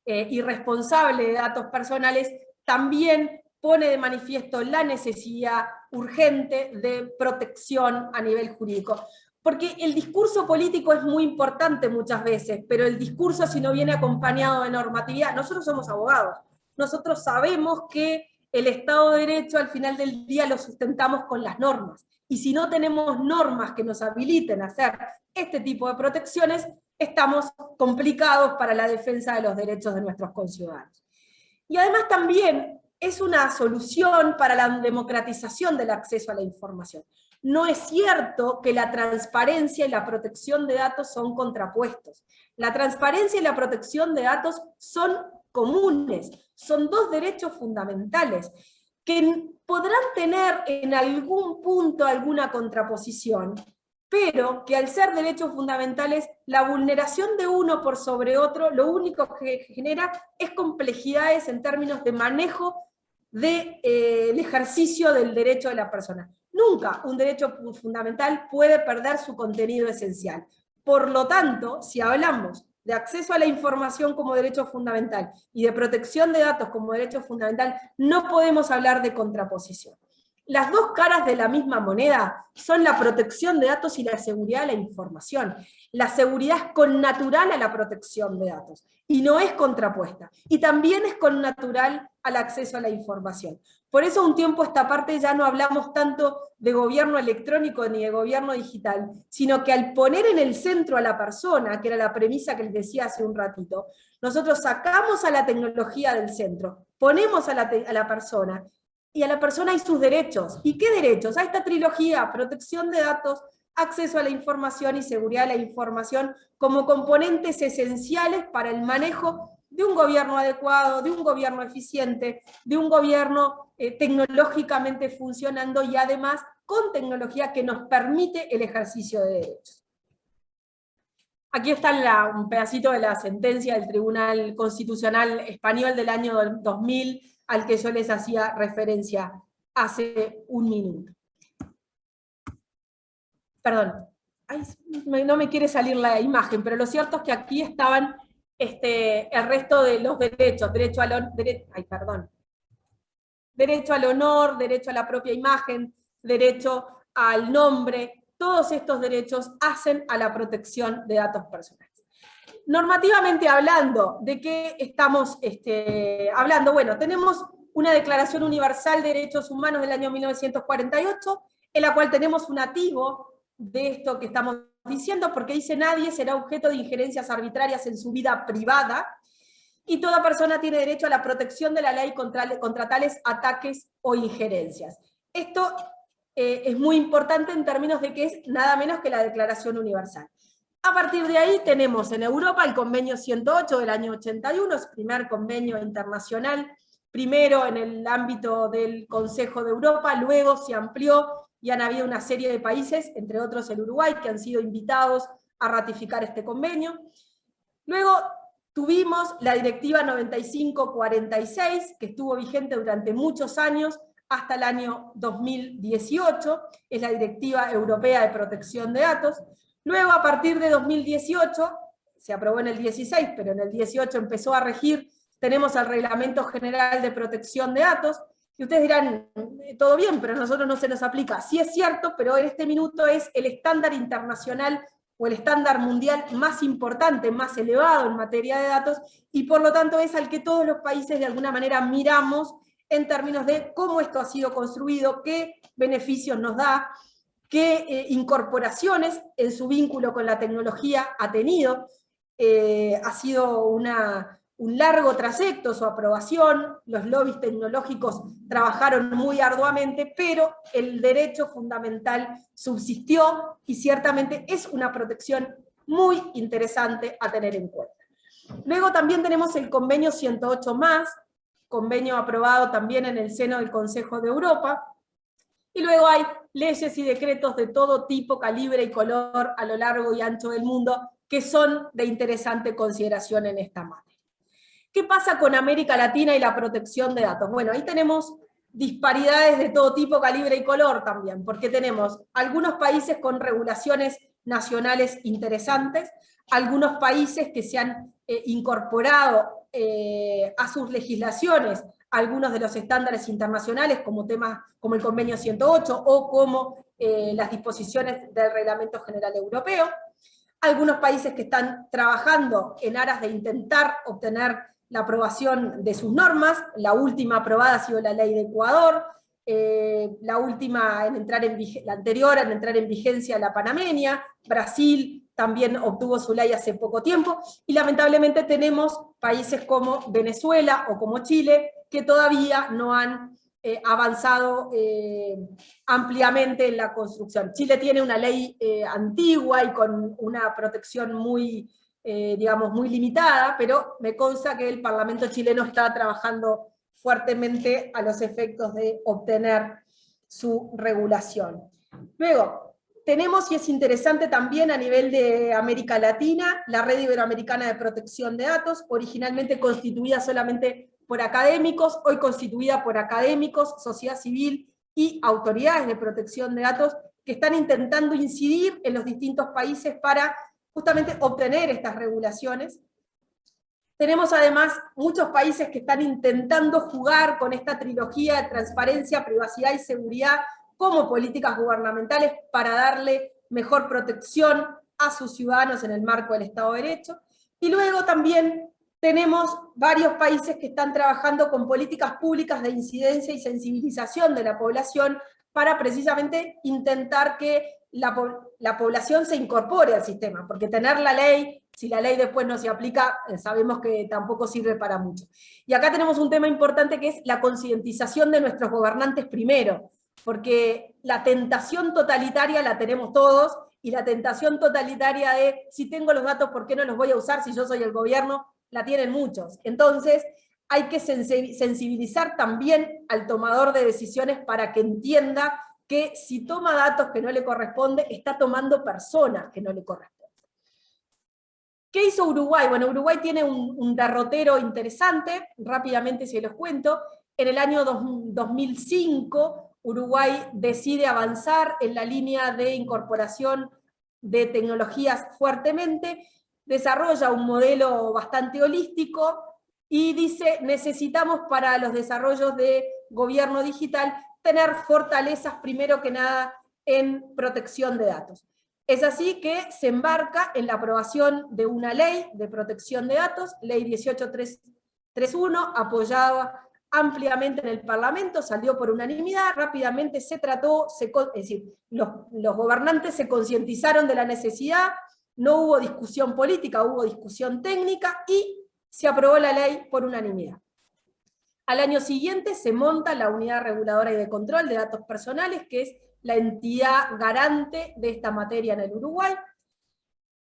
irresponsable de datos personales, también pone de manifiesto la necesidad urgente de protección a nivel jurídico. Porque el discurso político es muy importante muchas veces, pero el discurso, si no viene acompañado de normatividad, nosotros somos abogados, nosotros sabemos que el Estado de Derecho al final del día lo sustentamos con las normas, y si no tenemos normas que nos habiliten a hacer este tipo de protecciones, estamos complicados para la defensa de los derechos de nuestros conciudadanos. Y además también es una solución para la democratización del acceso a la información. No es cierto que la transparencia y la protección de datos son contrapuestos. La transparencia y la protección de datos son comunes, son dos derechos fundamentales que podrán tener en algún punto alguna contraposición, pero que al ser derechos fundamentales, la vulneración de uno por sobre otro, lo único que genera es complejidades en términos de manejo del ejercicio del derecho de la persona. Nunca un derecho fundamental puede perder su contenido esencial. Por lo tanto, si hablamos de acceso a la información como derecho fundamental y de protección de datos como derecho fundamental, no podemos hablar de contraposición. Las dos caras de la misma moneda son la protección de datos y la seguridad de la información. La seguridad es connatural a la protección de datos y no es contrapuesta. Y también es connatural al acceso a la información. Por eso un tiempo a esta parte ya no hablamos tanto de gobierno electrónico ni de gobierno digital, sino que al poner en el centro a la persona, que era la premisa que les decía hace un ratito, nosotros sacamos a la tecnología del centro, ponemos a la persona, y a la persona y sus derechos. ¿Y qué derechos? A esta trilogía: protección de datos, acceso a la información y seguridad de la información, como componentes esenciales para el manejo de un gobierno adecuado, de un gobierno eficiente, de un gobierno tecnológicamente funcionando y además con tecnología que nos permite el ejercicio de derechos. Aquí está un pedacito de la sentencia del Tribunal Constitucional Español del año 2000, al que yo les hacía referencia hace un minuto. Perdón, ay, no me quiere salir la imagen, pero lo cierto es que aquí estaban el resto de los derechos, derecho al honor, derecho a la propia imagen, derecho al nombre. Todos estos derechos hacen a la protección de datos personales. Normativamente hablando, ¿de qué estamos hablando? Bueno, tenemos una Declaración Universal de Derechos Humanos del año 1948, en la cual tenemos un atisbo de esto que estamos diciendo, porque dice: nadie será objeto de injerencias arbitrarias en su vida privada, y toda persona tiene derecho a la protección de la ley contra tales ataques o injerencias. Esto es muy importante en términos de que es nada menos que la Declaración Universal. A partir de ahí tenemos en Europa el Convenio 108 del año 81, es el primer convenio internacional, primero en el ámbito del Consejo de Europa, luego se amplió y han habido una serie de países, entre otros el Uruguay, que han sido invitados a ratificar este convenio. Luego tuvimos la Directiva 9546, que estuvo vigente durante muchos años, hasta el año 2018, es la Directiva Europea de Protección de Datos. Luego, a partir de 2018, se aprobó en el 16, pero en el 18 empezó a regir, tenemos el Reglamento General de Protección de Datos, y ustedes dirán: todo bien, pero a nosotros no se nos aplica. Sí es cierto, pero en este minuto es el estándar internacional o el estándar mundial más importante, más elevado en materia de datos, y por lo tanto es al que todos los países de alguna manera miramos en términos de cómo esto ha sido construido, qué beneficios nos da, qué incorporaciones en su vínculo con la tecnología ha tenido. Ha sido un largo trayecto su aprobación, los lobbies tecnológicos trabajaron muy arduamente, pero el derecho fundamental subsistió y ciertamente es una protección muy interesante a tener en cuenta. Luego también tenemos el Convenio 108+, convenio aprobado también en el seno del Consejo de Europa, y luego hay leyes y decretos de todo tipo, calibre y color a lo largo y ancho del mundo que son de interesante consideración en esta materia. ¿Qué pasa con América Latina y la protección de datos? Bueno, ahí tenemos disparidades de todo tipo, calibre y color también, porque tenemos algunos países con regulaciones nacionales interesantes, algunos países que se han incorporado a sus legislaciones algunos de los estándares internacionales, como temas como el Convenio 108 o como las disposiciones del Reglamento General Europeo. Algunos países que están trabajando en aras de intentar obtener la aprobación de sus normas. La última aprobada ha sido la ley de Ecuador, la última la anterior en entrar en vigencia, la panameña. Brasil también obtuvo su ley hace poco tiempo, y lamentablemente tenemos países como Venezuela o como Chile, que todavía no han avanzado ampliamente en la construcción. Chile tiene una ley antigua y con una protección muy, digamos, muy limitada, pero me consta que el Parlamento chileno está trabajando fuertemente a los efectos de obtener su regulación. Luego, tenemos, y es interesante también a nivel de América Latina, la Red Iberoamericana de Protección de Datos, originalmente constituida solamente por académicos, hoy constituida por académicos, sociedad civil y autoridades de protección de datos, que están intentando incidir en los distintos países para justamente obtener estas regulaciones. Tenemos además muchos países que están intentando jugar con esta trilogía de transparencia, privacidad y seguridad como políticas gubernamentales para darle mejor protección a sus ciudadanos en el marco del Estado de Derecho. Y luego también tenemos varios países que están trabajando con políticas públicas de incidencia y sensibilización de la población para precisamente intentar que la población se incorpore al sistema, porque tener la ley, si la ley después no se aplica, sabemos que tampoco sirve para mucho. Y acá tenemos un tema importante que es la concientización de nuestros gobernantes primero, porque la tentación totalitaria la tenemos todos, y la tentación totalitaria de, si tengo los datos, ¿por qué no los voy a usar si yo soy el gobierno? La tienen muchos. Entonces, hay que sensibilizar también al tomador de decisiones para que entienda que si toma datos que no le corresponde, está tomando personas que no le corresponden. ¿Qué hizo Uruguay? Bueno, Uruguay tiene un derrotero interesante, rápidamente se los cuento. En el año 2005, Uruguay decide avanzar en la línea de incorporación de tecnologías fuertemente, desarrolla un modelo bastante holístico y dice, necesitamos para los desarrollos de gobierno digital tener fortalezas, primero que nada, en protección de datos. Es así que se embarca en la aprobación de una ley de protección de datos, ley 18331, apoyada ampliamente en el Parlamento, salió por unanimidad, rápidamente se trató, es decir, los gobernantes se concientizaron de la necesidad, no hubo discusión política, hubo discusión técnica, y se aprobó la ley por unanimidad. Al año siguiente se monta la Unidad Reguladora y de Control de Datos Personales, que es la entidad garante de esta materia en el Uruguay.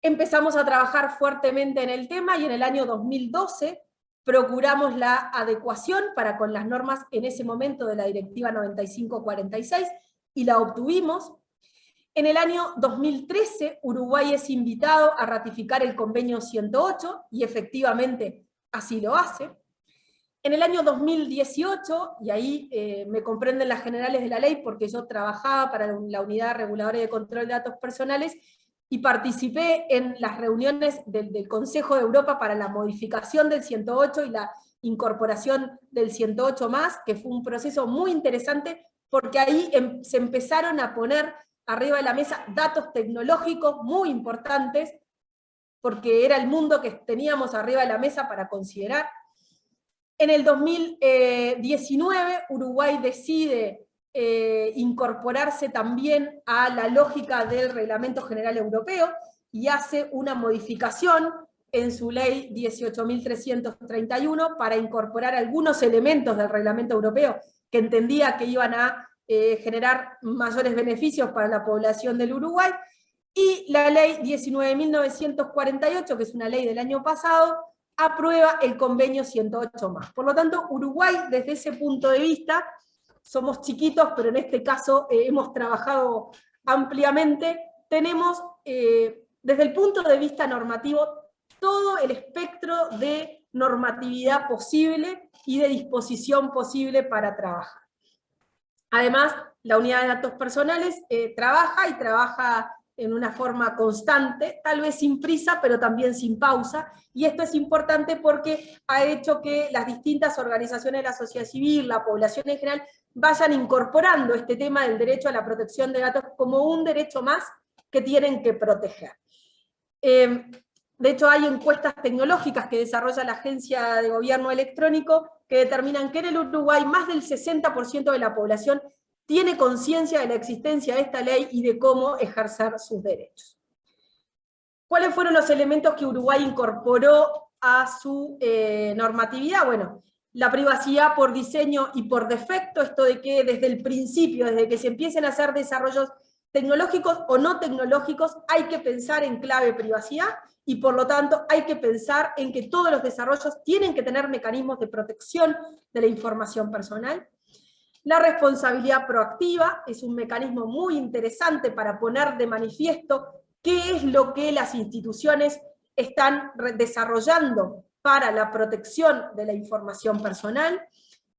Empezamos a trabajar fuertemente en el tema, y en el año 2012 procuramos la adecuación para con las normas en ese momento de la Directiva 9546, y la obtuvimos. En el año 2013, Uruguay es invitado a ratificar el Convenio 108, y efectivamente así lo hace. En el año 2018, y ahí me comprenden las generales de la ley, porque yo trabajaba para la Unidad Reguladora y de Control de Datos Personales, y participé en las reuniones del Consejo de Europa para la modificación del 108 y la incorporación del 108 más, que fue un proceso muy interesante, porque ahí se empezaron a poner arriba de la mesa datos tecnológicos muy importantes, porque era el mundo que teníamos arriba de la mesa para considerar. En el 2019, Uruguay decide incorporarse también a la lógica del Reglamento General Europeo, y hace una modificación en su ley 18.331 para incorporar algunos elementos del Reglamento Europeo que entendía que iban a generar mayores beneficios para la población del Uruguay, y la ley 19.948, que es una ley del año pasado, aprueba el Convenio 108 más. Por lo tanto, Uruguay, desde ese punto de vista, somos chiquitos, pero en este caso hemos trabajado ampliamente, tenemos, desde el punto de vista normativo, todo el espectro de normatividad posible y de disposición posible para trabajar. Además, la Unidad de Datos Personales trabaja en una forma constante, tal vez sin prisa, pero también sin pausa, y esto es importante porque ha hecho que las distintas organizaciones de la sociedad civil, la población en general, vayan incorporando este tema del derecho a la protección de datos como un derecho más que tienen que proteger. De hecho, hay encuestas tecnológicas que desarrolla la Agencia de Gobierno Electrónico que determinan que en el Uruguay más del 60% de la población tiene conciencia de la existencia de esta ley y de cómo ejercer sus derechos. ¿Cuáles fueron los elementos que Uruguay incorporó a su normatividad? Bueno, la privacidad por diseño y por defecto, esto de que desde el principio, desde que se empiecen a hacer desarrollos tecnológicos o no tecnológicos, hay que pensar en clave privacidad, y por lo tanto hay que pensar en que todos los desarrollos tienen que tener mecanismos de protección de la información personal. La responsabilidad proactiva es un mecanismo muy interesante para poner de manifiesto qué es lo que las instituciones están desarrollando para la protección de la información personal,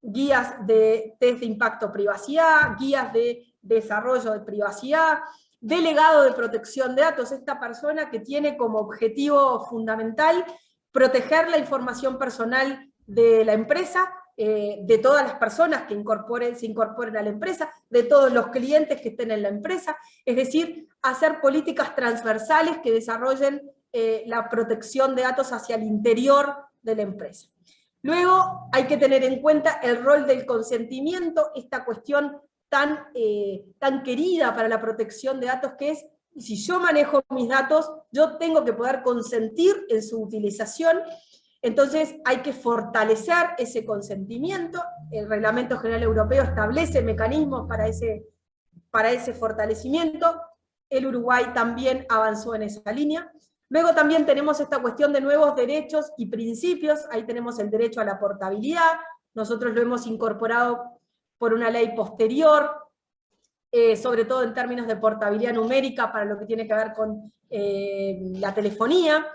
guías de test de impacto privacidad, guías de desarrollo de privacidad, delegado de protección de datos, esta persona que tiene como objetivo fundamental proteger la información personal de la empresa, de todas las personas que se incorporen a la empresa, de todos los clientes que estén en la empresa, es decir, hacer políticas transversales que desarrollen la protección de datos hacia el interior de la empresa. Luego hay que tener en cuenta el rol del consentimiento, esta cuestión tan querida para la protección de datos, que es, si yo manejo mis datos, yo tengo que poder consentir en su utilización. Entonces hay que fortalecer ese consentimiento. El Reglamento General Europeo establece mecanismos para ese fortalecimiento. El Uruguay también avanzó en esa línea. Luego también tenemos esta cuestión de nuevos derechos y principios. Ahí tenemos el derecho a la portabilidad. Nosotros lo hemos incorporado por una ley posterior, sobre todo en términos de portabilidad numérica para lo que tiene que ver con la telefonía.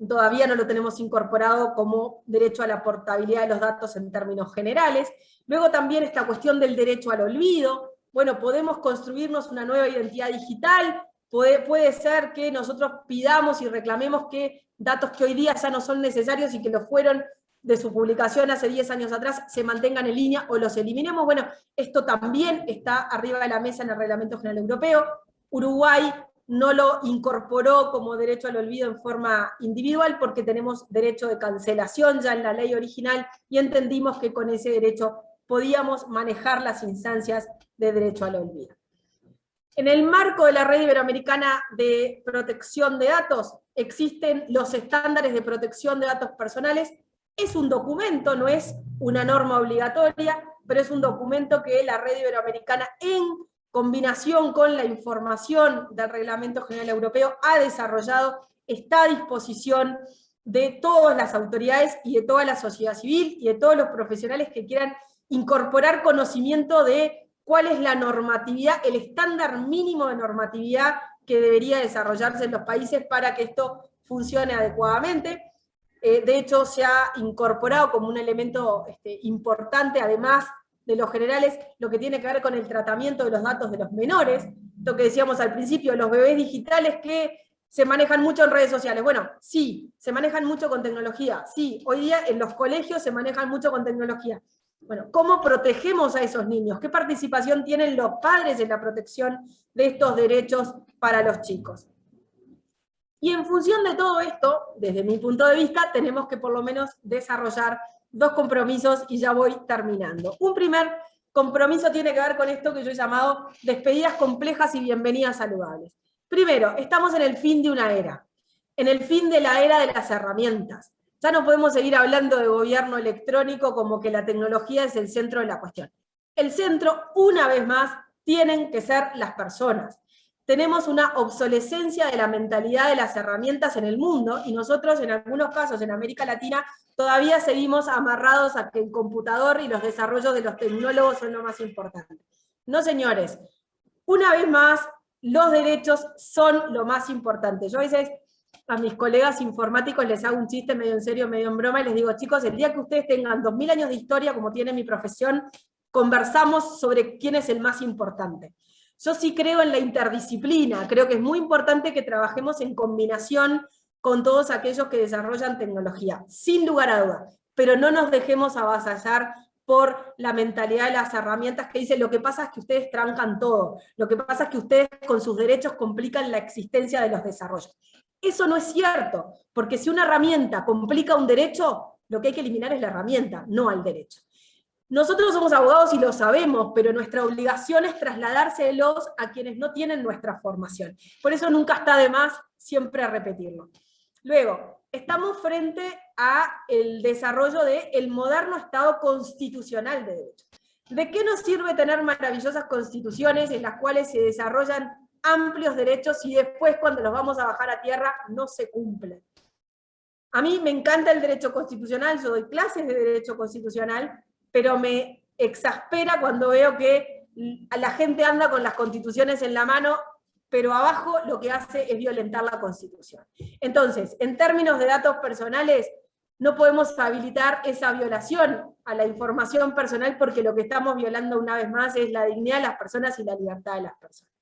Todavía no lo tenemos incorporado como derecho a la portabilidad de los datos en términos generales. Luego también esta cuestión del derecho al olvido. Bueno, podemos construirnos una nueva identidad digital, puede ser que nosotros pidamos y reclamemos que datos que hoy día ya no son necesarios y que lo fueron de su publicación hace 10 años atrás se mantengan en línea o los eliminemos. Bueno, esto también está arriba de la mesa en el Reglamento General Europeo. Uruguay no lo incorporó como derecho al olvido en forma individual porque tenemos derecho de cancelación ya en la ley original y entendimos que con ese derecho podíamos manejar las instancias de derecho al olvido. En el marco de la Red Iberoamericana de Protección de Datos existen los estándares de protección de datos personales. Es un documento, no es una norma obligatoria, pero es un documento que la Red Iberoamericana, en combinación con la información del Reglamento General Europeo, ha desarrollado, está a disposición de todas las autoridades y de toda la sociedad civil y de todos los profesionales que quieran incorporar conocimiento de cuál es la normatividad, el estándar mínimo de normatividad que debería desarrollarse en los países para que esto funcione adecuadamente. De hecho, se ha incorporado como un elemento importante, además de los generales, lo que tiene que ver con el tratamiento de los datos de los menores. Esto que decíamos al principio, los bebés digitales que se manejan mucho en redes sociales. Bueno, sí, se manejan mucho con tecnología. Sí, hoy día en los colegios se manejan mucho con tecnología. Bueno, ¿cómo protegemos a esos niños? ¿Qué participación tienen los padres en la protección de estos derechos para los chicos? Y en función de todo esto, desde mi punto de vista, tenemos que por lo menos desarrollar dos compromisos y ya voy terminando. Un primer compromiso tiene que ver con esto que yo he llamado despedidas complejas y bienvenidas saludables. Primero, estamos en el fin de una era, en el fin de la era de las herramientas. Ya no podemos seguir hablando de gobierno electrónico como que la tecnología es el centro de la cuestión. El centro, una vez más, tienen que ser las personas. Tenemos una obsolescencia de la mentalidad de las herramientas en el mundo, y nosotros en algunos casos en América Latina todavía seguimos amarrados a que el computador y los desarrollos de los tecnólogos son lo más importante. No, señores, una vez más, los derechos son lo más importante. Yo a veces a mis colegas informáticos les hago un chiste medio en serio, medio en broma, y les digo, chicos, el día que ustedes tengan 2000 años de historia, como tiene mi profesión, conversamos sobre quién es el más importante. Yo sí creo en la interdisciplina, creo que es muy importante que trabajemos en combinación con todos aquellos que desarrollan tecnología, sin lugar a dudas, pero no nos dejemos avasallar por la mentalidad de las herramientas que dicen lo que pasa es que ustedes trancan todo, lo que pasa es que ustedes con sus derechos complican la existencia de los desarrollos. Eso no es cierto, porque si una herramienta complica un derecho, lo que hay que eliminar es la herramienta, no al derecho. Nosotros somos abogados y lo sabemos, pero nuestra obligación es trasladárselos a quienes no tienen nuestra formación. Por eso nunca está de más siempre repetirlo. Luego, estamos frente al desarrollo del moderno Estado constitucional de derecho. ¿De qué nos sirve tener maravillosas constituciones en las cuales se desarrollan amplios derechos y después cuando los vamos a bajar a tierra no se cumplen? A mí me encanta el derecho constitucional, yo doy clases de derecho constitucional, pero me exaspera cuando veo que la gente anda con las constituciones en la mano, pero abajo lo que hace es violentar la Constitución. Entonces, en términos de datos personales, no podemos habilitar esa violación a la información personal porque lo que estamos violando una vez más es la dignidad de las personas y la libertad de las personas.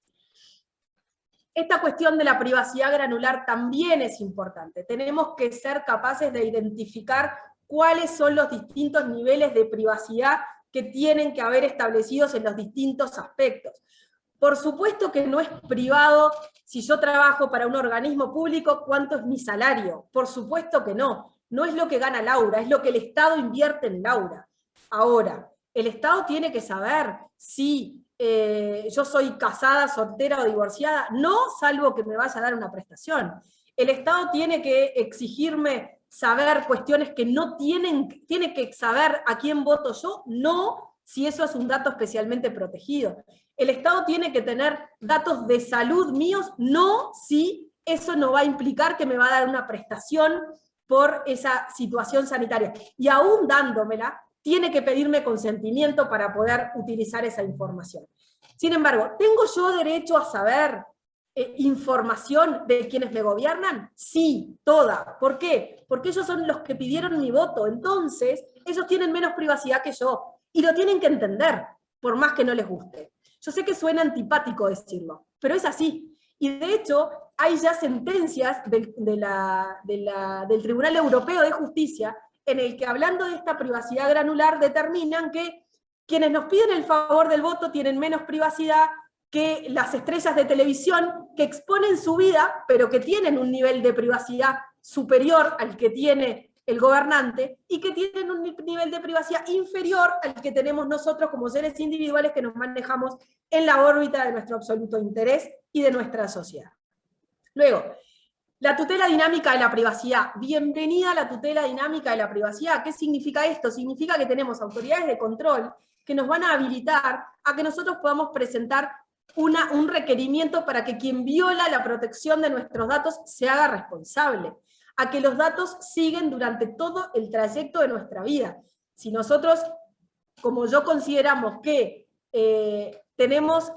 Esta cuestión de la privacidad granular también es importante. Tenemos que ser capaces de identificar cuáles son los distintos niveles de privacidad que tienen que haber establecidos en los distintos aspectos. Por supuesto que no es privado, si yo trabajo para un organismo público, ¿cuánto es mi salario? Por supuesto que no. No es lo que gana Laura, es lo que el Estado invierte en Laura. Ahora, el Estado tiene que saber si yo soy casada, soltera o divorciada, no salvo que me vaya a dar una prestación. El Estado tiene que exigirme saber cuestiones que no tiene que saber a quién voto yo, no si eso es un dato especialmente protegido. El Estado tiene que tener datos de salud míos, no si eso no va a implicar que me va a dar una prestación por esa situación sanitaria. Y aún dándomela, tiene que pedirme consentimiento para poder utilizar esa información. Sin embargo, ¿tengo yo derecho a saber información de quienes me gobiernan? Sí, toda. ¿Por qué? Porque ellos son los que pidieron mi voto. Entonces, ellos tienen menos privacidad que yo. Y lo tienen que entender, por más que no les guste. Yo sé que suena antipático decirlo, pero es así. Y de hecho, hay ya sentencias del Tribunal Europeo de Justicia en el que, hablando de esta privacidad granular, determinan que quienes nos piden el favor del voto tienen menos privacidad que las estrellas de televisión que exponen su vida, pero que tienen un nivel de privacidad superior al que tiene el gobernante, y que tienen un nivel de privacidad inferior al que tenemos nosotros como seres individuales que nos manejamos en la órbita de nuestro absoluto interés y de nuestra sociedad. Luego, la tutela dinámica de la privacidad. Bienvenida a la tutela dinámica de la privacidad. ¿Qué significa esto? Significa que tenemos autoridades de control que nos van a habilitar a que nosotros podamos presentar un requerimiento para que quien viola la protección de nuestros datos se haga responsable, a que los datos siguen durante todo el trayecto de nuestra vida. Si nosotros, como yo, consideramos que tenemos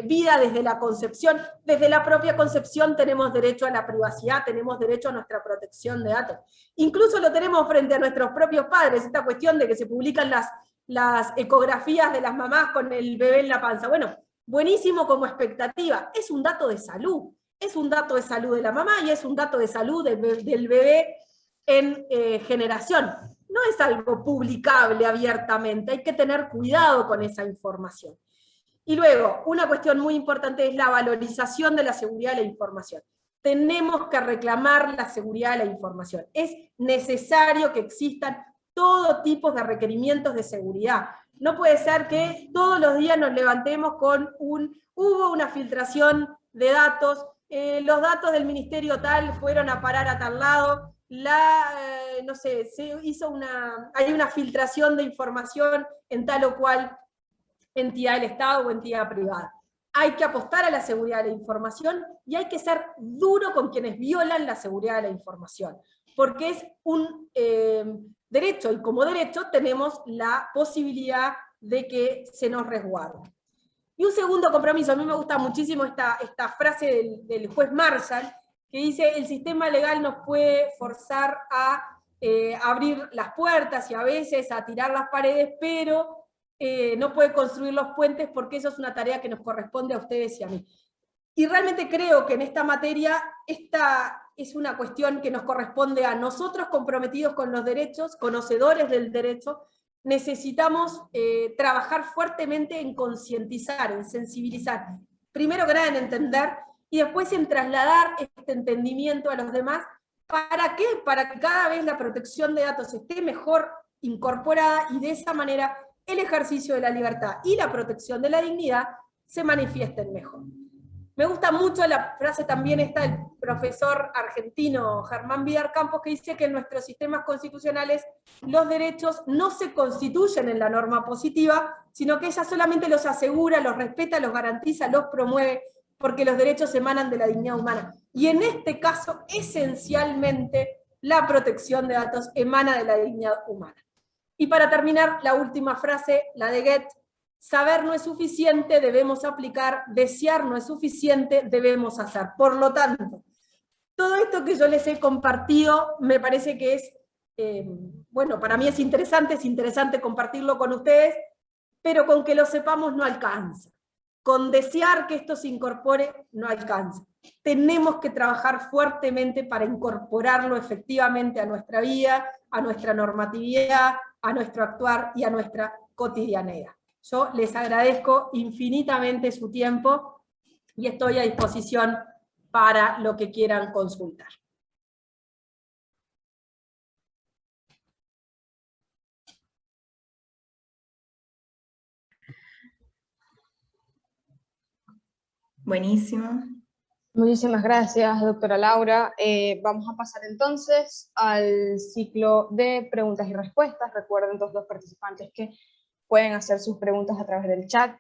vida desde la concepción, desde la propia concepción tenemos derecho a la privacidad, tenemos derecho a nuestra protección de datos. Incluso lo tenemos frente a nuestros propios padres, esta cuestión de que se publican las ecografías de las mamás con el bebé en la panza. Bueno, buenísimo como expectativa, es un dato de salud. Es un dato de salud de la mamá y es un dato de salud del bebé en generación. No es algo publicable abiertamente, hay que tener cuidado con esa información. Y luego, una cuestión muy importante es la valorización de la seguridad de la información. Tenemos que reclamar la seguridad de la información. Es necesario que existan todo tipo de requerimientos de seguridad. No puede ser que todos los días nos levantemos con hubo una filtración de datos, los datos del ministerio tal fueron a parar a tal lado, no sé, hay una filtración de información en tal o cual entidad del Estado o entidad privada. Hay que apostar a la seguridad de la información y hay que ser duro con quienes violan la seguridad de la información, porque es un derecho, y como derecho tenemos la posibilidad de que se nos resguarde. Y un segundo compromiso, a mí me gusta muchísimo esta frase del juez Marshall, que dice: el sistema legal nos puede forzar a abrir las puertas y a veces a tirar las paredes, pero no puede construir los puentes porque eso es una tarea que nos corresponde a ustedes y a mí. Y realmente creo que en esta materia, esta es una cuestión que nos corresponde a nosotros comprometidos con los derechos, conocedores del derecho. Necesitamos trabajar fuertemente en concientizar, en sensibilizar. Primero que nada en entender, y después en trasladar este entendimiento a los demás. ¿Para qué? Para que cada vez la protección de datos esté mejor incorporada y de esa manera el ejercicio de la libertad y la protección de la dignidad se manifiesten mejor. Me gusta mucho la frase también está del profesor argentino Germán Vidar Campos, que dice que en nuestros sistemas constitucionales los derechos no se constituyen en la norma positiva, sino que ella solamente los asegura, los respeta, los garantiza, los promueve, porque los derechos emanan de la dignidad humana. Y en este caso, esencialmente, la protección de datos emana de la dignidad humana. Y para terminar, la última frase, la de Goethe: saber no es suficiente, debemos aplicar; desear no es suficiente, debemos hacer. Por lo tanto, todo esto que yo les he compartido me parece que es, bueno, para mí es interesante compartirlo con ustedes, pero con que lo sepamos no alcanza. Con desear que esto se incorpore no alcanza. Tenemos que trabajar fuertemente para incorporarlo efectivamente a nuestra vida, a nuestra normatividad, a nuestro actuar y a nuestra cotidianidad. Yo les agradezco infinitamente su tiempo y estoy a disposición para lo que quieran consultar. Buenísimo. Muchísimas gracias, doctora Laura. Vamos a pasar entonces al ciclo de preguntas y respuestas. Recuerden todos los participantes que pueden hacer sus preguntas a través del chat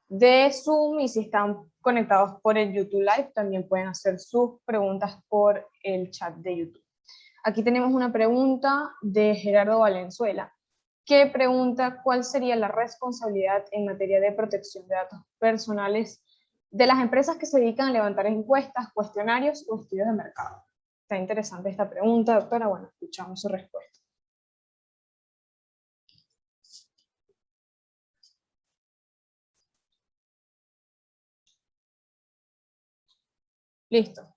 de Zoom, y si están conectados por el YouTube Live, también pueden hacer sus preguntas por el chat de YouTube. Aquí tenemos una pregunta de Gerardo Valenzuela, que pregunta cuál sería la responsabilidad en materia de protección de datos personales de las empresas que se dedican a levantar encuestas, cuestionarios o estudios de mercado. Está interesante esta pregunta, doctora. Bueno, escuchamos su respuesta. Listo.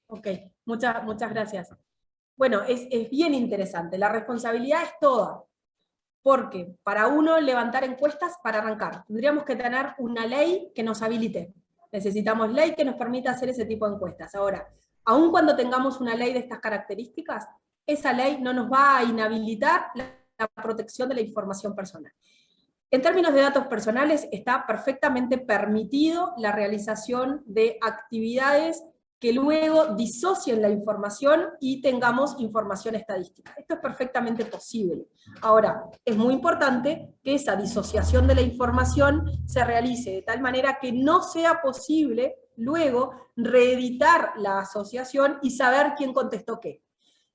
Ok, muchas gracias. Bueno, es bien interesante. La responsabilidad es toda. Porque para uno levantar encuestas, para arrancar, tendríamos que tener una ley que nos habilite. Necesitamos ley que nos permita hacer ese tipo de encuestas. Ahora, aun cuando tengamos una ley de estas características, esa ley no nos va a inhabilitar la protección de la información personal. En términos de datos personales, está perfectamente permitido la realización de actividades que luego disocien la información y tengamos información estadística. Esto es perfectamente posible. Ahora, es muy importante que esa disociación de la información se realice de tal manera que no sea posible luego reeditar la asociación y saber quién contestó qué.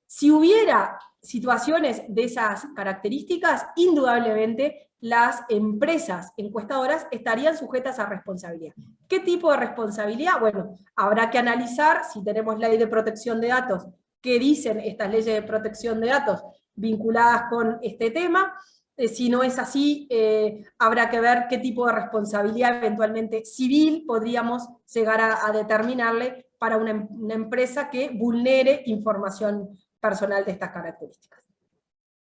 Si hubiera situaciones de esas características, indudablemente las empresas encuestadoras estarían sujetas a responsabilidad. ¿Qué tipo de responsabilidad? Bueno, habrá que analizar si tenemos ley de protección de datos, qué dicen estas leyes de protección de datos vinculadas con este tema. Si no es así, habrá que ver qué tipo de responsabilidad eventualmente civil podríamos llegar a determinarle para una empresa que vulnere información personal de estas características.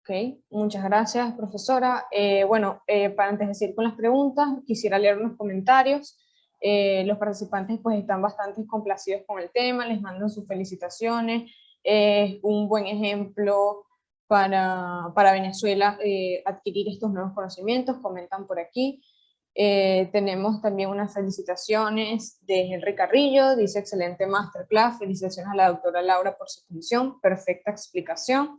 Ok, muchas gracias, profesora. Bueno, para antes de seguir con las preguntas, quisiera leer unos comentarios. Los participantes pues están bastante complacidos con el tema, les mandan sus felicitaciones. Es un buen ejemplo para Venezuela adquirir estos nuevos conocimientos, comentan por aquí. Tenemos también unas felicitaciones de Henry Carrillo, dice excelente masterclass, felicitaciones a la doctora Laura por su exposición, perfecta explicación.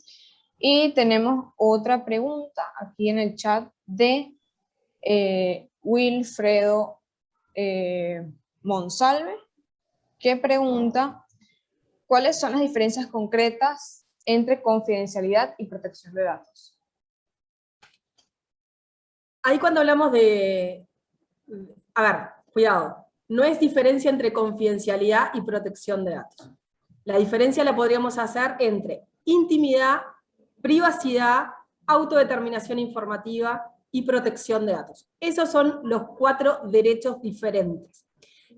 Y tenemos otra pregunta aquí en el chat de Wilfredo Monsalve, que pregunta ¿cuáles son las diferencias concretas entre confidencialidad y protección de datos? Ahí cuando hablamos de... A ver, cuidado, no es diferencia entre confidencialidad y protección de datos. La diferencia la podríamos hacer entre intimidad, privacidad, autodeterminación informativa y protección de datos. Esos son los 4 derechos diferentes.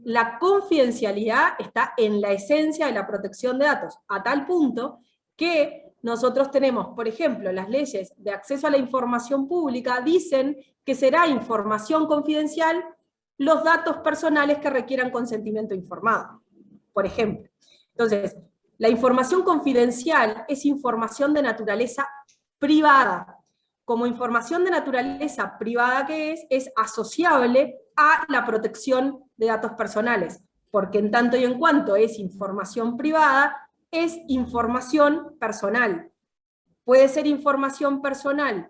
La confidencialidad está en la esencia de la protección de datos, a tal punto que nosotros tenemos, por ejemplo, las leyes de acceso a la información pública dicen que será información confidencial los datos personales que requieran consentimiento informado, por ejemplo. Entonces, la información confidencial es información de naturaleza privada. Como información de naturaleza privada que es asociable a la protección de datos personales, porque en tanto y en cuanto es información privada, es información personal. Puede ser información personal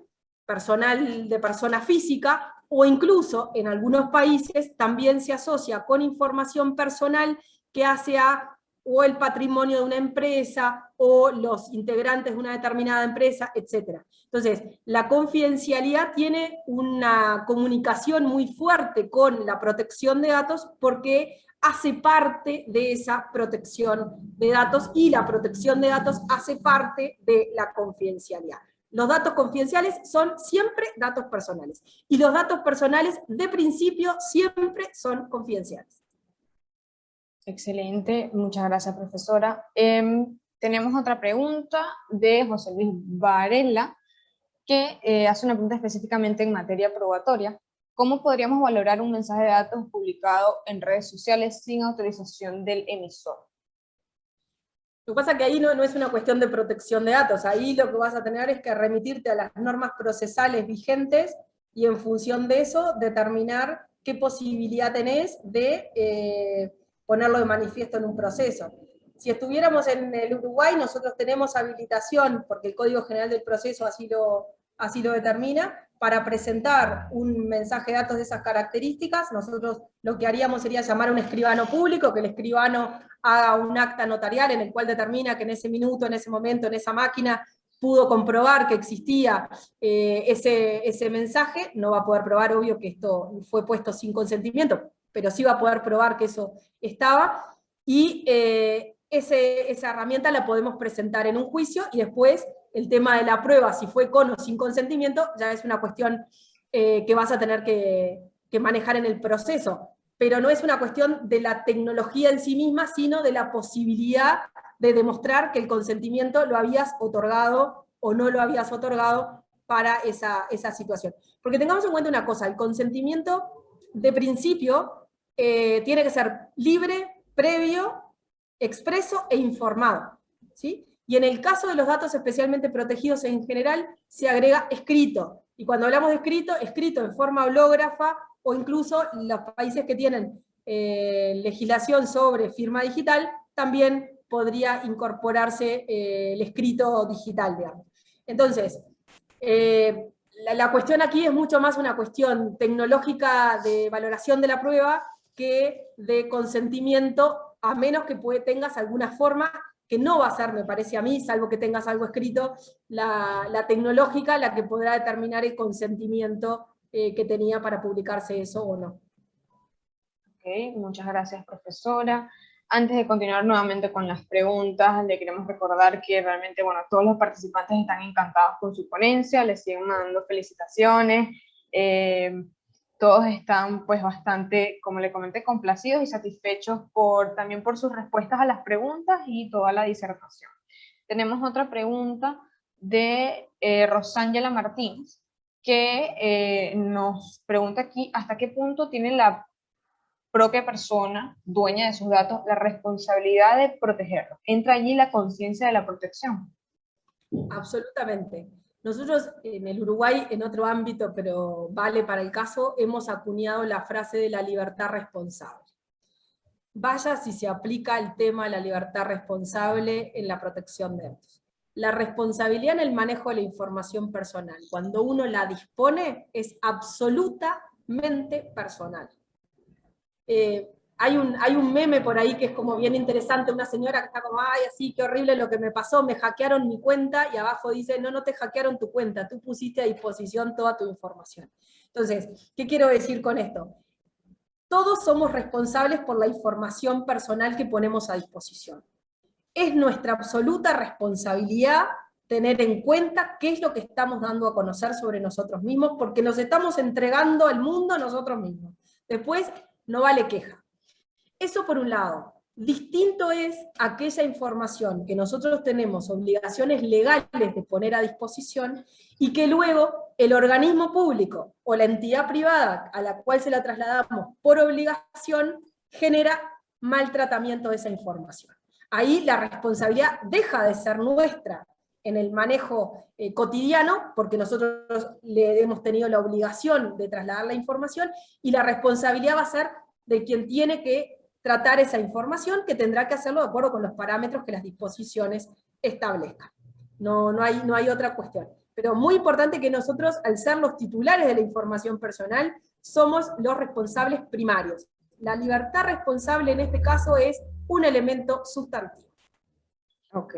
de persona física, o incluso en algunos países también se asocia con información personal que hace a o el patrimonio de una empresa, o los integrantes de una determinada empresa, etc. Entonces, la confidencialidad tiene una comunicación muy fuerte con la protección de datos, porque hace parte de esa protección de datos, y la protección de datos hace parte de la confidencialidad. Los datos confidenciales son siempre datos personales, y los datos personales de principio siempre son confidenciales. Excelente, muchas gracias, profesora. Tenemos otra pregunta de José Luis Varela, que hace una pregunta específicamente en materia probatoria. ¿Cómo podríamos valorar un mensaje de datos publicado en redes sociales sin autorización del emisor? Lo que pasa es que ahí no es una cuestión de protección de datos, ahí lo que vas a tener es que remitirte a las normas procesales vigentes, y en función de eso determinar qué posibilidad tenés de ponerlo de manifiesto en un proceso. Si estuviéramos en el Uruguay, nosotros tenemos habilitación, porque el Código General del Proceso así lo determina, para presentar un mensaje de datos de esas características. Nosotros lo que haríamos sería llamar a un escribano público, que el escribano haga un acta notarial en el cual determina que en ese minuto, en ese momento, en esa máquina, pudo comprobar que existía ese mensaje. No va a poder probar, obvio, que esto fue puesto sin consentimiento, pero sí va a poder probar que eso estaba, y esa herramienta la podemos presentar en un juicio, y después el tema de la prueba, si fue con o sin consentimiento, ya es una cuestión que vas a tener que manejar en el proceso. Pero no es una cuestión de la tecnología en sí misma, sino de la posibilidad de demostrar que el consentimiento lo habías otorgado o no lo habías otorgado para esa situación. Porque tengamos en cuenta una cosa, el consentimiento de principio tiene que ser libre, previo, expreso e informado, ¿sí? Y en el caso de los datos especialmente protegidos en general, se agrega escrito. Y cuando hablamos de escrito, escrito en forma hológrafa, o incluso los países que tienen legislación sobre firma digital, también podría incorporarse el escrito digital, digamos. Entonces, la cuestión aquí es mucho más una cuestión tecnológica de valoración de la prueba que de consentimiento, a menos que tengas alguna forma, que no va a ser, me parece a mí, salvo que tengas algo escrito, la tecnológica la que podrá determinar el consentimiento que tenía para publicarse eso o no. Ok, muchas gracias, profesora. Antes de continuar nuevamente con las preguntas, le queremos recordar que realmente, bueno, todos los participantes están encantados con su ponencia, les siguen mandando felicitaciones, todos están pues bastante, como le comenté, complacidos y satisfechos también por sus respuestas a las preguntas y toda la disertación. Tenemos otra pregunta de Rosángela Martínez, que nos pregunta aquí hasta qué punto tiene la propia persona, dueña de sus datos, la responsabilidad de protegerlos. ¿Entra allí la conciencia de la protección? Absolutamente. Nosotros en el Uruguay, en otro ámbito, pero vale para el caso, hemos acuñado la frase de la libertad responsable. Vaya si se aplica el tema de la libertad responsable en la protección de datos. La responsabilidad en el manejo de la información personal, cuando uno la dispone, es absolutamente personal. Hay un meme por ahí que es como bien interesante, una señora que está como, ay, así, qué horrible lo que me pasó, me hackearon mi cuenta, y abajo dice, no te hackearon tu cuenta, tú pusiste a disposición toda tu información. Entonces, ¿qué quiero decir con esto? Todos somos responsables por la información personal que ponemos a disposición. Es nuestra absoluta responsabilidad tener en cuenta qué es lo que estamos dando a conocer sobre nosotros mismos, porque nos estamos entregando al mundo a nosotros mismos. Después, no vale queja. Eso por un lado. Distinto es aquella información que nosotros tenemos obligaciones legales de poner a disposición y que luego el organismo público o la entidad privada a la cual se la trasladamos por obligación genera maltratamiento de esa información. Ahí la responsabilidad deja de ser nuestra en el manejo cotidiano, porque nosotros le hemos tenido la obligación de trasladar la información, y la responsabilidad va a ser de quien tiene que tratar esa información, que tendrá que hacerlo de acuerdo con los parámetros que las disposiciones establezcan. No hay otra cuestión. Pero muy importante que nosotros, al ser los titulares de la información personal, somos los responsables primarios. La libertad responsable en este caso es un elemento sustantivo. Ok.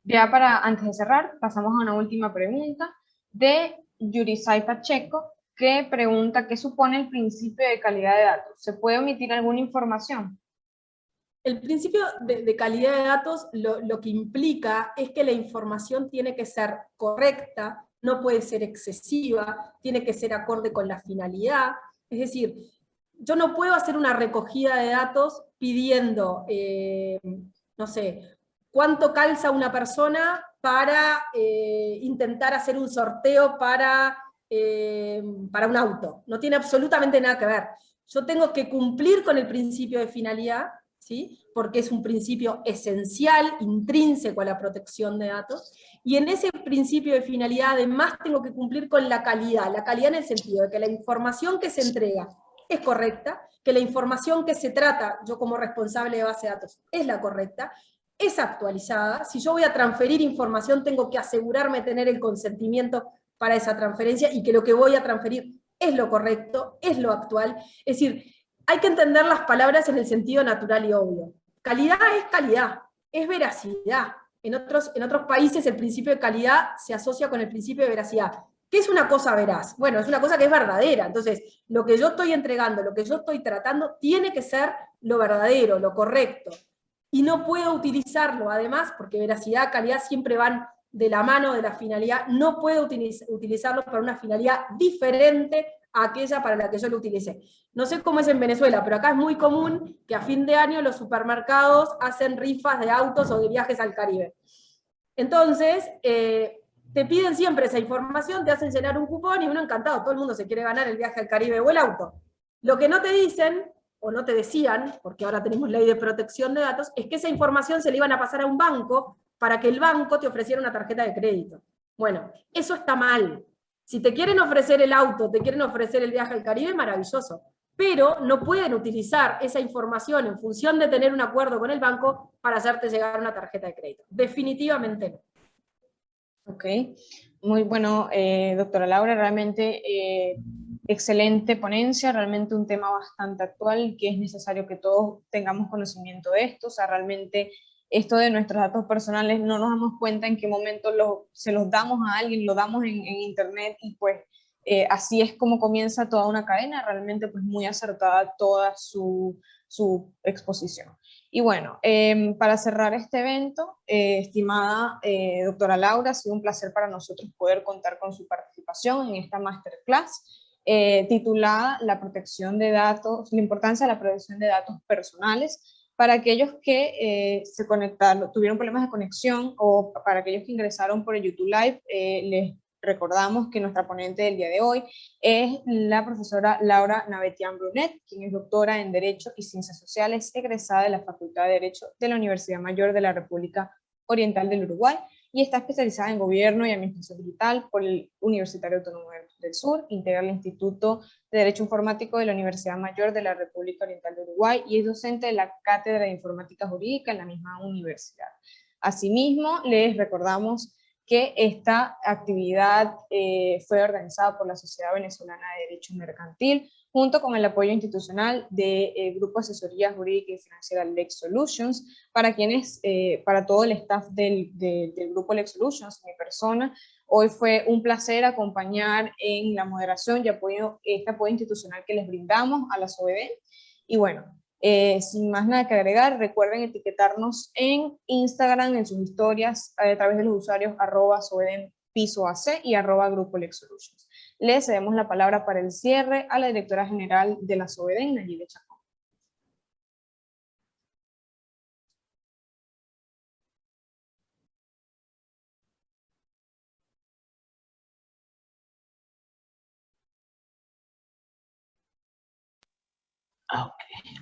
Ya antes de cerrar, pasamos a una última pregunta de Yurisay Pacheco, que pregunta qué supone el principio de calidad de datos. ¿Se puede omitir alguna información? El principio de calidad de datos lo que implica es que la información tiene que ser correcta, no puede ser excesiva, tiene que ser acorde con la finalidad. Es decir, yo no puedo hacer una recogida de datos pidiendo, no sé, cuánto calza una persona para intentar hacer un sorteo para un auto. No tiene absolutamente nada que ver. Yo tengo que cumplir con el principio de finalidad, ¿sí? Porque es un principio esencial, intrínseco a la protección de datos, y en ese principio de finalidad además tengo que cumplir con la calidad en el sentido de que la información que se entrega es correcta, que la información que se trata, yo como responsable de base de datos, es la correcta, es actualizada. Si yo voy a transferir información, tengo que asegurarme de tener el consentimiento para esa transferencia y que lo que voy a transferir es lo correcto, es lo actual. Es decir, hay que entender las palabras en el sentido natural y obvio. Calidad es veracidad. En otros países el principio de calidad se asocia con el principio de veracidad. ¿Qué es una cosa veraz? Bueno, es una cosa que es verdadera. Entonces, lo que yo estoy entregando, lo que yo estoy tratando, tiene que ser lo verdadero, lo correcto. Y no puedo utilizarlo, además, porque veracidad, calidad siempre van de la mano de la finalidad, no puedo utilizarlo para una finalidad diferente a aquella para la que yo lo utilicé. No sé cómo es en Venezuela, pero acá es muy común que a fin de año los supermercados hacen rifas de autos o de viajes al Caribe. Entonces, te piden siempre esa información, te hacen llenar un cupón y uno encantado, todo el mundo se quiere ganar el viaje al Caribe o el auto. Lo que no te dicen, o no te decían, porque ahora tenemos ley de protección de datos, es que esa información se le iban a pasar a un banco para que el banco te ofreciera una tarjeta de crédito. Bueno, eso está mal. Si te quieren ofrecer el auto, te quieren ofrecer el viaje al Caribe, maravilloso. Pero no pueden utilizar esa información en función de tener un acuerdo con el banco para hacerte llegar una tarjeta de crédito. Definitivamente no. Ok, muy bueno, doctora Laura, realmente excelente ponencia, realmente un tema bastante actual que es necesario que todos tengamos conocimiento de esto. O sea, realmente esto de nuestros datos personales no nos damos cuenta en qué momento se los damos a alguien, lo damos en internet y pues así es como comienza toda una cadena, realmente pues muy acertada toda su exposición. Y bueno, para cerrar este evento, estimada doctora Laura, ha sido un placer para nosotros poder contar con su participación en esta masterclass titulada La protección de datos, la importancia de la protección de datos personales para aquellos que se conectaron, tuvieron problemas de conexión o para aquellos que ingresaron por el YouTube Live, les recordamos que nuestra ponente del día de hoy es la profesora Laura Navetian Brunet, quien es doctora en Derecho y Ciencias Sociales, egresada de la Facultad de Derecho de la Universidad Mayor de la República Oriental del Uruguay y está especializada en Gobierno y Administración Digital por el Universitario Autónomo del Sur, integra el Instituto de Derecho Informático de la Universidad Mayor de la República Oriental del Uruguay y es docente de la Cátedra de Informática Jurídica en la misma universidad. Asimismo, les recordamos que esta actividad fue organizada por la Sociedad Venezolana de Derecho Mercantil, junto con el apoyo institucional del Grupo de Asesoría Jurídica y Financiera Lex Solutions, para todo el staff del Grupo Lex Solutions, mi persona. Hoy fue un placer acompañar en la moderación y este apoyo institucional que les brindamos a la SOBD. Y bueno, Sin más nada que agregar, recuerden etiquetarnos en Instagram, en sus historias, a través de los usuarios @soedenpisoac y @Grupo Lex Solutions. Le cedemos la palabra para el cierre a la directora general de la SOEDEN, Nayib Chacón.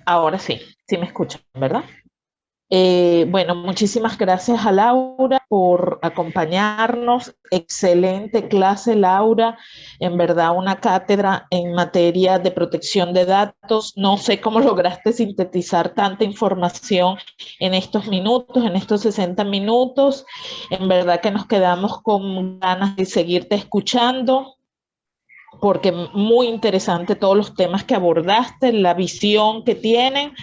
Ahora sí, sí me escuchan, ¿verdad? Bueno, muchísimas gracias a Laura por acompañarnos. Excelente clase, Laura. En verdad, una cátedra en materia de protección de datos. No sé cómo lograste sintetizar tanta información en estos minutos, en estos 60 minutos. En verdad que nos quedamos con ganas de seguirte escuchando, porque muy interesante todos los temas que abordaste, la visión que tienen.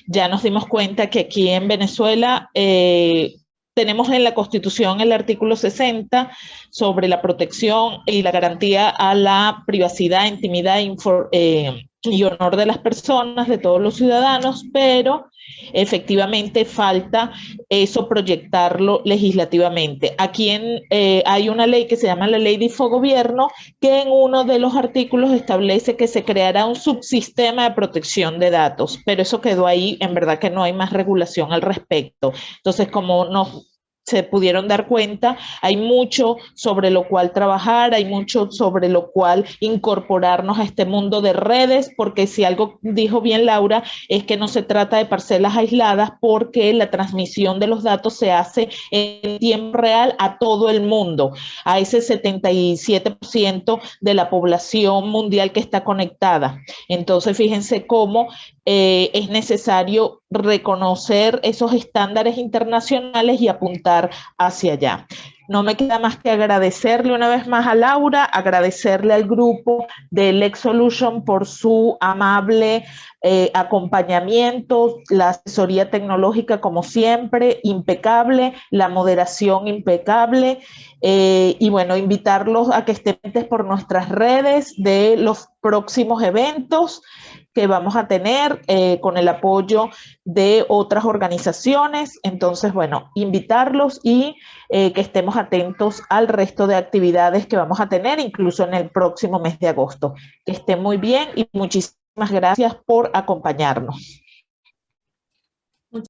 Ya nos dimos cuenta que aquí en Venezuela tenemos en la Constitución el artículo 60 sobre la protección y la garantía a la privacidad, intimidad y honor de las personas, de todos los ciudadanos, pero efectivamente falta eso proyectarlo legislativamente. Aquí hay una ley que se llama la Ley de Infogobierno, que en uno de los artículos establece que se creará un subsistema de protección de datos, pero eso quedó ahí, en verdad que no hay más regulación al respecto. Entonces, como se pudieron dar cuenta, hay mucho sobre lo cual trabajar, hay mucho sobre lo cual incorporarnos a este mundo de redes, porque si algo dijo bien Laura, es que no se trata de parcelas aisladas, porque la transmisión de los datos se hace en tiempo real a todo el mundo, a ese 77% de la población mundial que está conectada. Entonces, fíjense cómo es necesario reconocer esos estándares internacionales y apuntar hacia allá. No me queda más que agradecerle una vez más a Laura, agradecerle al grupo de Lex Solution por su amable acompañamiento, la asesoría tecnológica como siempre, impecable, la moderación impecable, y bueno, invitarlos a que estén pendientes por nuestras redes de los próximos eventos que vamos a tener con el apoyo de otras organizaciones. Entonces, bueno, invitarlos y que estemos atentos al resto de actividades que vamos a tener, incluso en el próximo mes de agosto. Que estén muy bien y muchísimas gracias por acompañarnos.